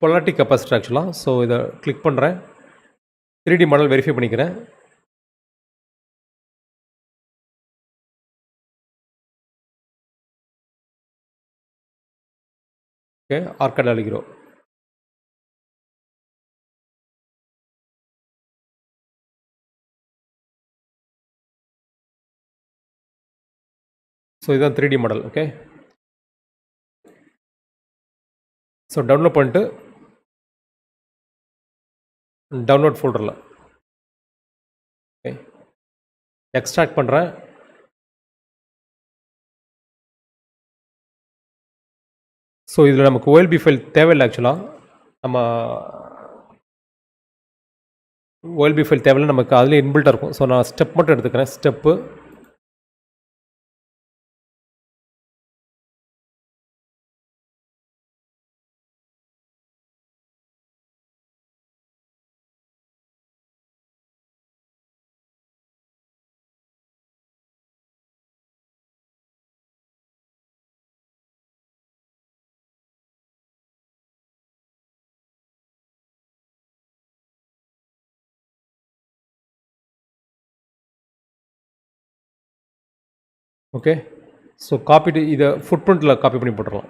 பொலாரிட்டி கெப்பாசிட்டர் ஆக்சுவலாக. ஸோ இதை கிளிக் பண்ணுறேன். 3D மாடல் வெரிஃபை பண்ணிக்கிறேன். ஓகே, ஆர்காட் அழிக்கிறோம். ஸோ இதுதான் 3D model. Okay, so download பண்ணிட்டு டவுன்லோட் ஃபோல்டரில் ஓகே எக்ஸ்ட்ராக்ட் பண்ணுறேன். ஸோ இதில் நமக்கு OLB ஃபைல் தேவையில்லை ஆக்சுவலாக. நம்ம OLB ஃபைல் தேவையில்லை, நமக்கு அதிலே இன்பில்ட்டாக இருக்கும். ஸோ நான் ஸ்டெப் மட்டும் எடுத்துக்கிறேன். Step okay. ஸோ காப்பிட்டு இதை ஃபுட் பிரிண்டில் காப்பி பண்ணி போட்டுடலாம்.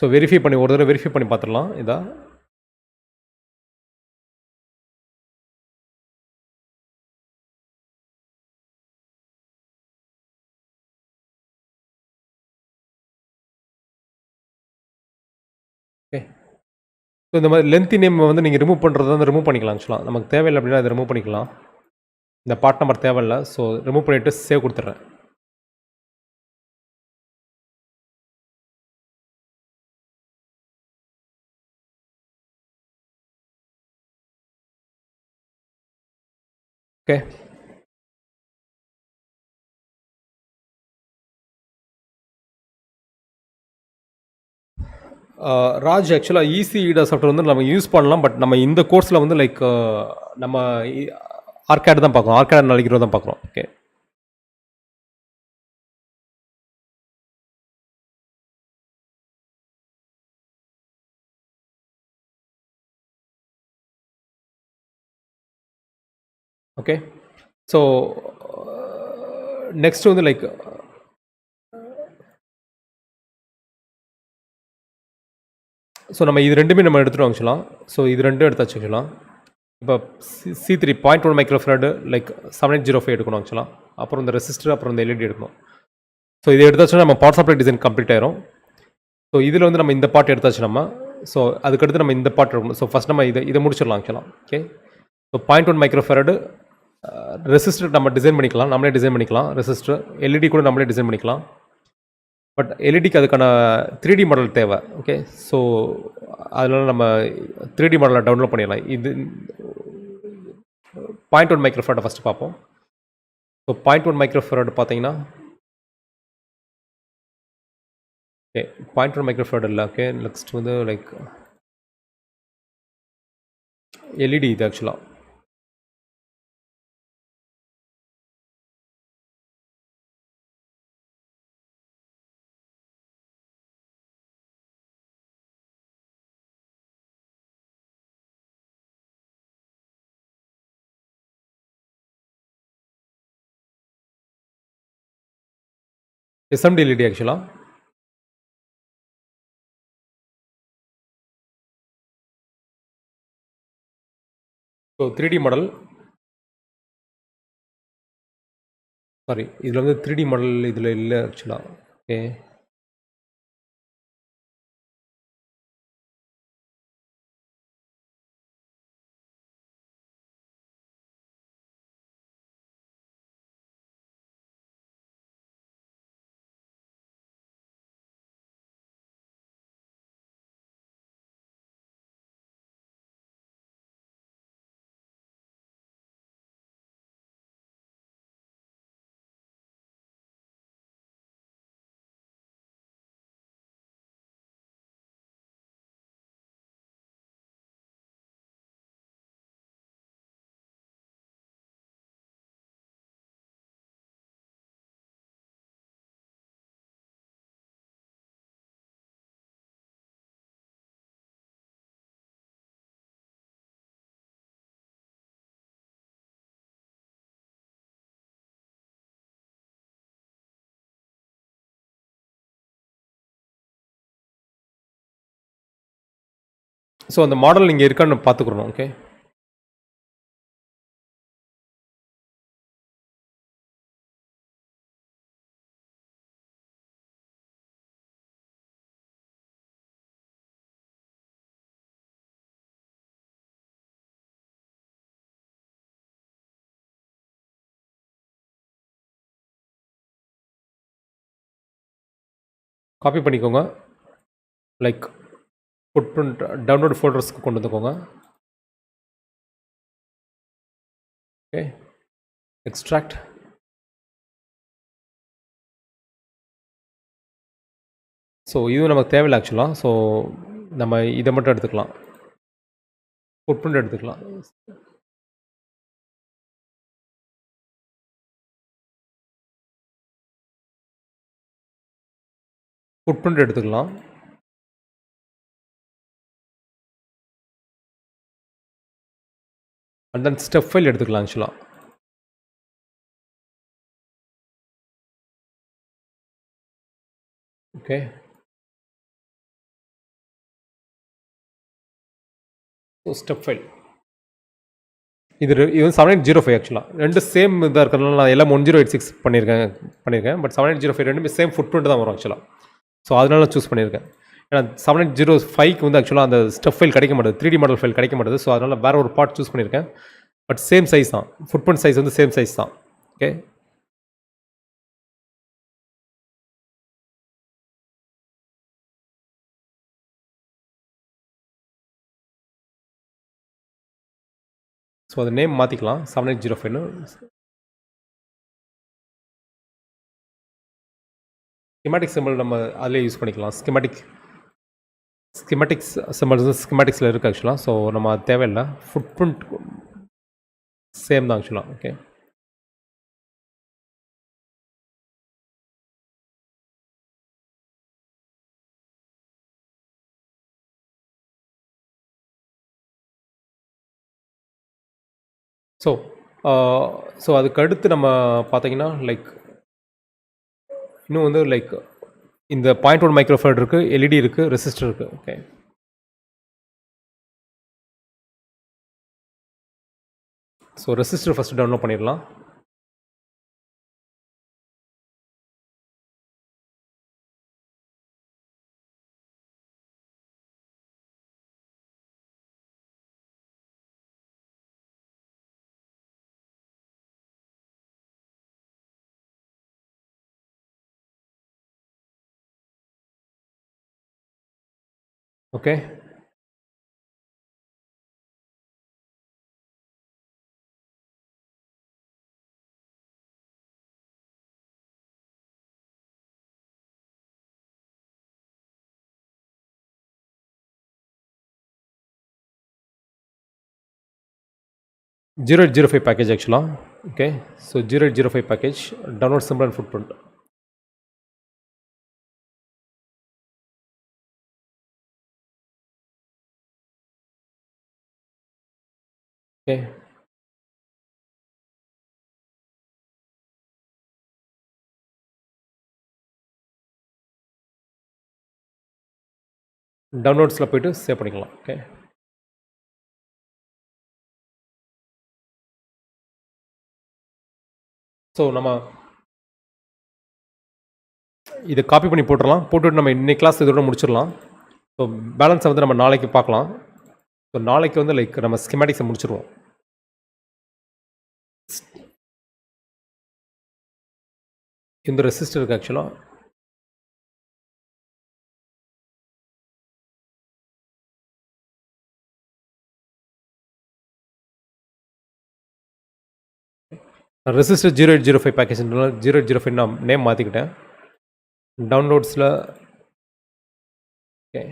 ஸோ வெரிஃபை பண்ணி ஒரு தடவை வெரிஃபை பண்ணி பார்த்துடலாம். இதா ஓகே. ஸோ இந்த மாதிரி லென்த்தி நேம் வந்து நீங்கள் ரிமூவ் பண்ணுறது வந்து ரிமூவ் பண்ணிக்கலாம். ஆக்சுவலாக நமக்கு தேவையில்லை அப்படின்னா அதை ரிமூவ் பண்ணிக்கலாம். இந்த பார்ட் நம்பர் தேவையில்லை. ஸோ ரிமூவ் பண்ணிவிட்டு சேவ் கொடுத்துட்றேன். ஓகே. ராஜ் ஆக்சுவலாக ECEDA சாஃப்ட்வேர் வந்து நம்ம யூஸ் பண்ணலாம். பட் நம்ம இந்த கோர்ஸில் வந்து லைக் நம்ம ஆர்கேட் தான் பார்க்குறோம். ஆர்கேட் நாளைக்கு தான் பார்க்குறோம். ஓகே. ஓகே. ஸோ நெக்ஸ்ட் வந்து லைக் ஸோ நம்ம இது ரெண்டுமே நம்ம எடுத்துகிட்டோம் ஆக்சுவலாக. ஸோ இது ரெண்டும் எடுத்தாச்சு ஆக்சுவலாக. இப்போ C3 0.1 மைக்ரோஃபராடு லைக் 7805 எடுக்கணும் ஆக்சுவலாக. அப்புறம் இந்த ரெசிஸ்டர், அப்புறம் இந்த LED எடுக்கணும். ஸோ இதை எடுத்தாச்சுன்னா நம்ம பவர் சப்ளை டிசைன் கம்ப்ளீட் ஆயிரும். ஸோ இதில் வந்து நம்ம இந்த பார்ட் எடுத்தாச்சு நம்ம. ஸோ அதுக்கடுத்து நம்ம இந்த பார்ட் எடுக்கணும். ஸோ ஃபஸ்ட் நம்ம இதை முடிச்சிடலாம் ஆக்சுவலாக. ஓகே. ஸோ 0.1 மைக்ரோஃபராடு ரெசிஸ்டர் நம்ம டிசைன் பண்ணிக்கலாம். நம்மளே டிசைன் பண்ணிக்கலாம். ரெசிஸ்டர் LED கூட நம்மளே டிசைன் பண்ணிக்கலாம். பட் எல்இடிக்கு அதுக்கான 3D மாடல் தேவை. ஓகே. ஸோ அதனால் நம்ம 3D மாடலை டவுன்லோட் பண்ணிடலாம். இது 0.1 மைக்ரோஃபராடை ஃபஸ்ட்டு பார்ப்போம். ஸோ 0.1 மைக்ரோஃபராடு பார்த்தீங்கன்னா ஓகே 0.1 மைக்ரோஃபராடு இல்லை. ஓகே. நெக்ஸ்ட் வந்து லைக் LED இது ஆக்சுவலாக. SMD LED ஆக்சுவலாக. ஸோ 3D மாடல் சாரி இதில் வந்து 3D மாடல் இதில் இல்லை ஆக்சுவலாக. ஓகே. ஸோ அந்த மாடல் இங்கே இருக்கான்னு பார்த்துக்கிறோம். ஓகே, காப்பி பண்ணிக்கோங்க. லைக் ஃபுட் பிரிண்ட் டவுன்லோட் ஃபோல்டர்ஸ்க்கு கொண்டு வந்துக்கோங்க. Okay, extract. ஸோ இதுவும் நமக்கு தேவையில்லை ஆக்சுவலாக. ஸோ நம்ம இதை மட்டும் எடுத்துக்கலாம், ஃபுட் பிரிண்ட் எடுத்துக்கலாம். ஃபுட் பிரிண்ட் எடுத்துக்கலாம். அண்ட் தென் ஸ்டெப் ஃபைல் எடுத்துக்கலாம் ஆக்சுவலாக. ஓகே, ஸோ ஸ்டெப் ஃபைல் இது இது வந்து 7805 ஆக்சுவலாக. ரெண்டு சேம் இதாக இருக்கிறதுனால நான் எல்லாம் 1086 பண்ணியிருக்கேன். பட் 7805 ரெண்டுமே சேம் ஃபுட் பிரிண்ட் தான் வரும் ஆக்சுவலாக. ஸோ அதனால சூஸ் பண்ணியிருக்கேன். ஏன்னா 7805க்கு வந்து ஆக்சுவலாக அந்த ஸ்டெப் ஃபைல் கிடைக்க மாட்டேது, 3D மாடல் ஃபைல் கிடைக்க மாட்டேது. ஸோ அதனால் வேறு ஒரு பார்ட் சூஸ் பண்ணியிருக்கேன். பட் சேம் சைஸ் தான், ஃபுட் பிரிண்ட் சைஸ் வந்து சேம் சைஸ் தான். ஓகே, ஸோ அது நேம் மாற்றிக்கலாம் 7805ன்னு. ஸ்கிமேட்டிக் சிம்பிள் நம்ம அதிலே யூஸ் பண்ணிக்கலாம். ஸ்கிமேட்டிக்ஸ் சிம்பிள்ஸ் வந்து ஸ்கிமேட்டிக்ஸில் இருக்குது ஆக்சுவலாக. ஸோ நம்ம அது தேவையில்லை. ஃபுட் பிரிண்ட் சேம் தான் ஆக்சுவலாக. ஓகே, ஸோ அதுக்கு அடுத்து நம்ம பார்த்தீங்கன்னா லைக் இன்னும் வந்து லைக் இந்த 0.1 மைக்ரோஃபாரட் இருக்குது, எல்இடி இருக்குது, ரெசிஸ்டர் இருக்குது. Okay, so resistor first download பண்ணிடலாம். ஓகே, ஜீரோ 0805 பேக்கேஜ் ஆக்சுவலாக. Okay, so 0805 package download symbol and footprint. Okay, டவுன்லோட்ஸில் போய்ட்டு சேவ் பண்ணிக்கலாம். ஓகே, ஸோ நம்ம இதை காப்பி பண்ணி போட்டுடலாம். போட்டுவிட்டு நம்ம இன்னைக்கு கிளாஸ் இதோட முடிச்சிடலாம். ஸோ பேலன்ஸை வந்து நம்ம நாளைக்கு பார்க்கலாம். ஸோ நாளைக்கு வந்து லைக் நம்ம ஸ்கிமேட்டிக்ஸை முடிச்சிடுவோம். இந்த ரெசிஸ்டர் இருக்குது ஆக்சுவலாக. ரெசிஸ்டர் 0805 பேக்கேஜ்னால 0805 நான் நேம் மாற்றிக்கிட்டேன். டவுன்லோட்ஸில் ஓகே,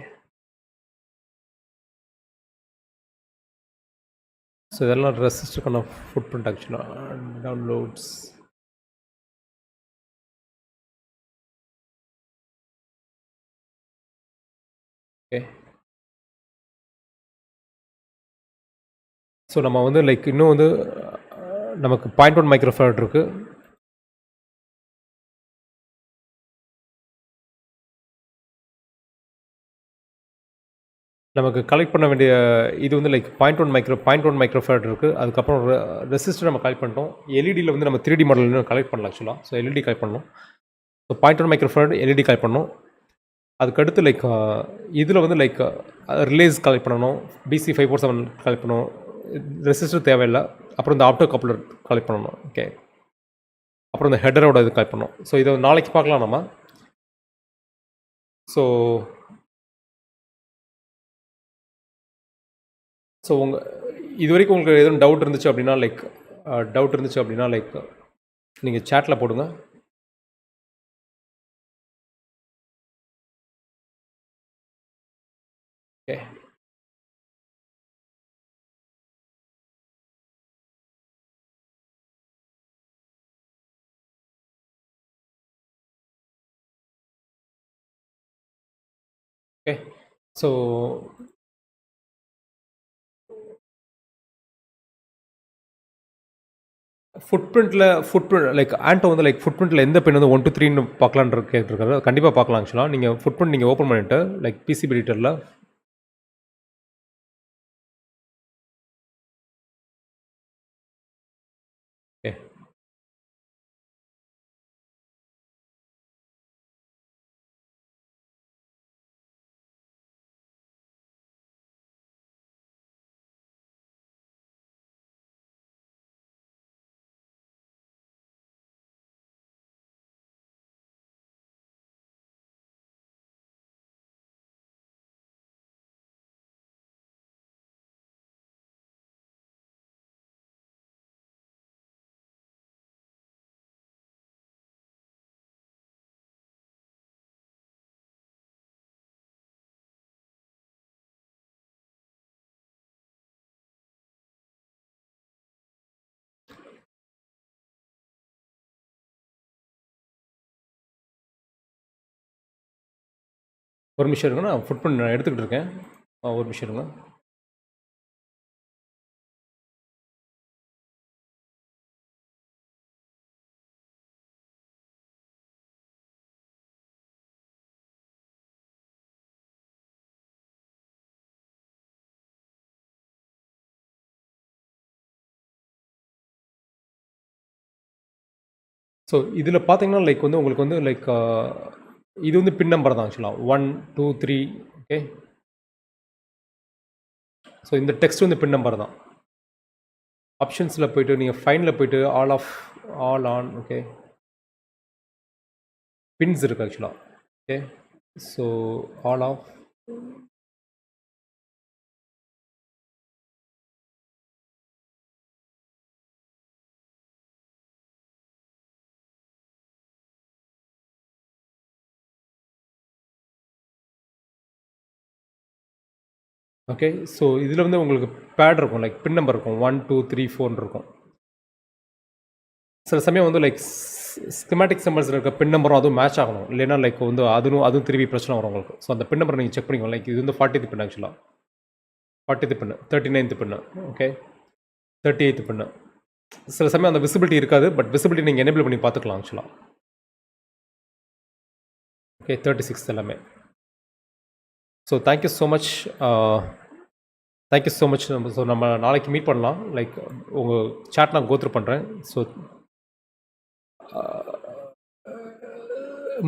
ஸோ இதெல்லாம் ரெசிஸ்டருக்கான ஃபுட் பிரிண்ட் ஆக்சுவலாக. டவுன்லோட்ஸ் ஓகே, ஸோ நம்ம வந்து லைக் இன்னும் வந்து நமக்கு 0.1 மைக்ரோஃபாரட் இருக்குது. நமக்கு கலெக்ட் பண்ண வேண்டிய இது வந்து லைக் 0.1 மைக்ரோஃபாரட் இருக்குது. அதுக்கப்புறம் ரெசிஸ்டர் நம்ம கலெக்ட் பண்ணிட்டோம். எல்இடியில் வந்து நம்ம 3D மாடல் இன்னும் கலெக்ட் பண்ணலாம் ஆக்சுவலாக. ஸோ எல்இடி கலெக்ட் பண்ணணும். ஸோ 0.1 மைக்ரோஃபாரட் எல்இடி கலெக்ட் பண்ணணும். அதுக்கடுத்து லைக் இதில் வந்து லைக் ரிலேஸ் கலெக்ட் பண்ணணும். BC547 கலெக்ட் பண்ணணும். ரெசிஸ்டர் தேவையில்லை. அப்புறம் இந்த ஆப்டோ கப்ளர் கலெக்ட் பண்ணணும். ஓகே, அப்புறம் இந்த ஹெடரோட இது கலெக்ட் பண்ணணும். ஸோ இதை நாளைக்கு பார்க்கலாம் நம்ம. ஸோ இது வரைக்கும் உங்களுக்கு எதுவும் டவுட் இருந்துச்சு அப்படின்னா லைக் நீங்கள் சேட்டில் போடுங்க. Okay, okay. So footprint like ஆண்டோ வந்து லைக் ஃபுட்பிரிண்ட்டில் எந்த பென் வந்து 1 to 3ன்னு பார்க்கலான்னு கேட்டிருக்காரு. கண்டிப்பாக பார்க்கலாம் ஆக்சுவலாக. நீங்கள் ஃபுட்பிரிண்ட் நீங்கள் ஓப்பன் பண்ணிவிட்டு லைக் பிசிபி எடிட்டரில் ஓகே, ஒரு நிமிஷம் இருங்க. நான் ஃபுட்பிரிண்ட் நான் எடுத்துக்கிட்டு இருக்கேன். ஒரு நிமிஷம் இருங்க. ஸோ இதில் பார்த்தீங்கன்னா லைக் வந்து உங்களுக்கு வந்து லைக் இது வந்து பின் நம்பர் தான் ஆக்சுவலாக 1 2 3. ஓகே, ஸோ இந்த டெக்ஸ்ட் வந்து பின் நம்பர் தான். ஆப்ஷன்ஸில் போய்ட்டு நீங்கள் ஃபைனில் போய்ட்டு ஆல் ஆன் ஓகே பின்ஸ் இருக்குது ஆக்சுவலாக. Okay, so all of okay. So இதில் வந்து உங்களுக்கு பேட் இருக்கும், லைக் பின் நம்பர் இருக்கும் 1 2 3 4 இருக்கும். சில சமயம் வந்து லைக் ஸ்கிமேட்டிக் சிம்பல்ஸில் இருக்க பின் நம்பரும் அதுவும் மேட்ச் ஆகணும். இல்லைன்னா லைக் வந்து அதுவும் திரும்பி பிரச்சனை வரும் உங்களுக்கு. ஸோ அந்த பின் நம்பர் நீங்கள் செக் பண்ணிக்கணும். லைக் இது வந்து 40th பின் ஆக்சுவலாக, 40th பின்னு, 39th பின்னு, ஓகே, 38th பின்னு. சில சமயம் அந்த விசிபிலிட்டி இருக்காது, பட் விசிபிலிட்டி நீங்கள் எனேபிள் பண்ணி பார்த்துக்கலாம் ஆக்சுவலாக. ஓகே, 36 எல்லாமே. So thank you so much. So நம்ம நாளைக்கு மீட் பண்ணலாம். லைக் உங்கள் சாட் நான் கோத்ரூ பண்ணுறேன். So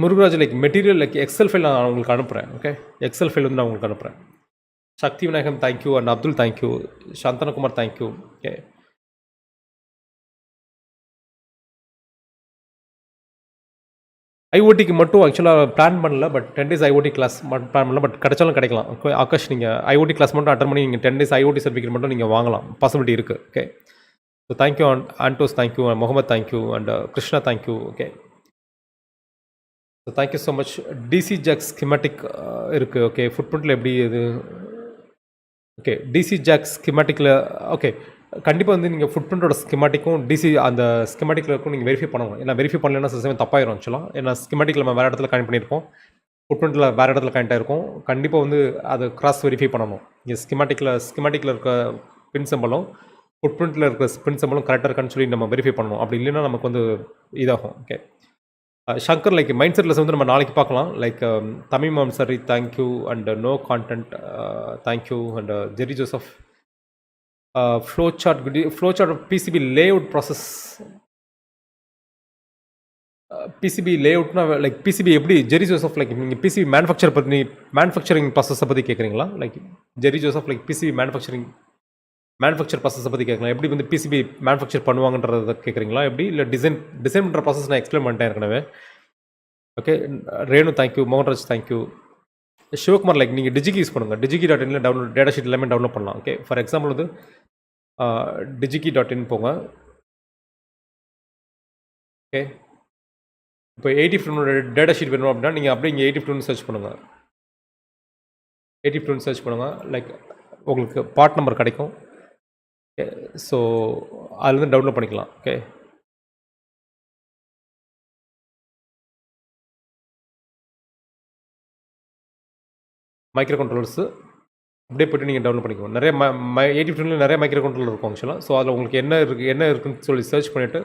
Murugaraj like material like Excel file நான் உங்களுக்கு அனுப்புகிறேன். ஓகே, எக்ஸல் ஃபைல் வந்து நான் உங்களுக்கு அனுப்புகிறேன். Sakthi Vinayagam thank you, and Abdul thank you, Santhanakumar thank you. Okay, ஐஓடிக்கு மட்டும் ஆக்சுவலாக பிளான் பண்ணல, பட் 10 days ஐஓடி கிளாஸ் மட்டும் பிளான் பண்ணல, பட் கிடைச்சாலும் கிடைக்கலாம். ஓகே ஆகாஷ், நீங்கள் ஐஓடி கிளாஸ் மட்டும் அட்டன் பண்ணி நீங்கள் 10 days ஐஓடி சர்டிஃபிகேட் மட்டும் நீங்கள் வாங்கலாம், பாசிபிலிட்டி இருக்குது. Okay, so thank you Antos thank you, Mohammed thank you, and Krishna thank you. Okay, so thank you so much. DC jack schematic இருக்குது. ஓகே, ஃபுட்பிரிண்ட்டில் எப்படி இது ஓகே டிசி ஜாக் ஸ்கிமேட்டிக்கில் ஓகே கண்டிப்பாக வந்து நீங்கள் ஃபுட்பிரிண்டோட ஸ்கிமேட்டிக்கும் டிசி அந்த ஸ்கிமேட்டிக்கில் இருக்கும் நீங்கள் வெரிஃபை பண்ணணும். ஏன்னா வெரிஃபை பண்ணலன்னா சில சமயம் தப்பாயிரும் ஆக்சுவலாக. ஏன்னா ஸ்கிமேட்டிக்கில் நம்ம வேறு இடத்துல கனெக்ட் பண்ணியிருப்போம், ஃபுட்பிரிண்ட்டில் வேறு இடத்துல கனெக்ட் ஆகிருக்கும். கண்டிப்பாக வந்து அதை கிராஸ் வெரிஃபை பண்ணணும். இங்கே ஸ்கிமேட்டிக்கில் இருக்க பின் சிம்பலும் ஃபுட்பிரிண்ட்டில் இருக்கிற பின் சிம்பலும் கரெக்டாக இருக்கான்னு சொல்லி நம்ம வெரிஃபை பண்ணணும். அப்படி இல்லைன்னா நமக்கு வந்து இதாகும். Okay, Shankar like mind set lesson வந்து நம்ம நாளைக்கு பார்க்கலாம். லைக் தமிமாம் சரி thank you and no content thank you and Jerry Joseph flow chart PCB layout process. PCB லேஅவுட்னா லைக் பிசிபி எப்படி ஜெரி ஜோசப் லைக் நீங்கள் பிசிபி மேனுஃபேக்சரிங் ப்ராசஸை பற்றி கேட்குறீங்களா? Like Jerry Joseph like PCB manufacture ப்ராசஸை பற்றி கேட்கலாம். எப்படி வந்து பிசிபி மேனுஃபேக்சர் பண்ணுவாங்கன்றதை கேட்குறீங்களா? எப்படி இல்லை டிசைன் பண்ணுற ப்ராசஸ் நான் எக்ஸ்பிளைன் பண்ணிட்டேன் ஏற்கனவே. Okay, Renu thank you, Mohanraj thank you, Sivakumar like நீங்கள் டிஜிகி யூஸ் பண்ணுங்கள். டிஜிகி.inல டவுன்லோட் டேட்டா ஷீட் எல்லாமே டவுன்லோட் பண்ணலாம். ஓகே, ஃபார் எக்ஸாம்பிள் வந்து டிஜிகி.in போங்க. ஓகே, இப்போ 82 டேட்டா ஷீட் வேணும் அப்படின்னா நீங்கள் அப்படியே இங்கே 82 சர்ச் பண்ணுங்கள். 82 சர்ச் பண்ணுங்கள். லைக் உங்களுக்கு பார்ட் நம்பர் கிடைக்கும். ஓகே, ஸோ அதுலேருந்து டவுன்லோட் பண்ணிக்கலாம். ஓகே, மைக்ரோ கண்ட்ரோலர்ஸு அப்படியே போய்ட்டு நீங்கள் டவுன்லோட் பண்ணிக்கோங்க. நிறைய 82 நிறைய மைக்ரோ கண்ட்ரோலர் இருக்கும் ஆக்சுவலாக. ஸோ அதில் உங்களுக்கு என்ன இருக்குன்னு சொல்லி சர்ச் பண்ணிவிட்டு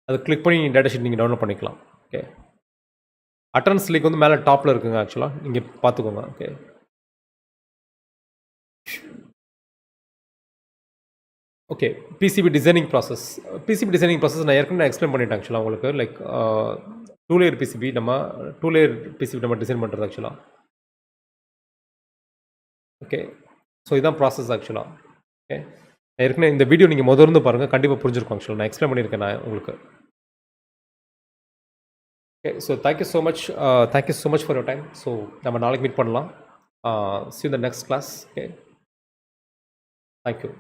அதை கிளிக் பண்ணி டேட்டா ஷீட் நீங்கள் டவுன்லோட் பண்ணிக்கலாம். ஓகே, அட்டனன்ஸ் லிங்க் வந்து மேலே டாப்பில் இருக்குங்க ஆக்சுவலாக, நீங்கள் பார்த்துக்கோங்க. Okay, okay, PCB designing process நான் ஏற்கனவே எக்ஸ்பிளைன் பண்ணிட்டேன் ஆக்சுவலாக உங்களுக்கு. லைக் 2 லேயர் பிசிபி நம்ம டிசைன் பண்ணுறது ஆக்சுவலாக. ஓகே, ஸோ இதுதான் ப்ராசஸ் ஆக்சுவலாக. ஓகே, ஏற்கனவே இந்த வீடியோ நீங்கள் முதல்ல பாருங்கள், கண்டிப்பாக புரிஞ்சிருக்கும் ஆக்சுவலாக. நான் எக்ஸ்பிளைன் பண்ணியிருக்கேன் நான் உங்களுக்கு. Okay, so thank you so much for your time. So நம்ம நாளைக்கு மீட் பண்ணலாம். See you in the next class. Okay, thank you.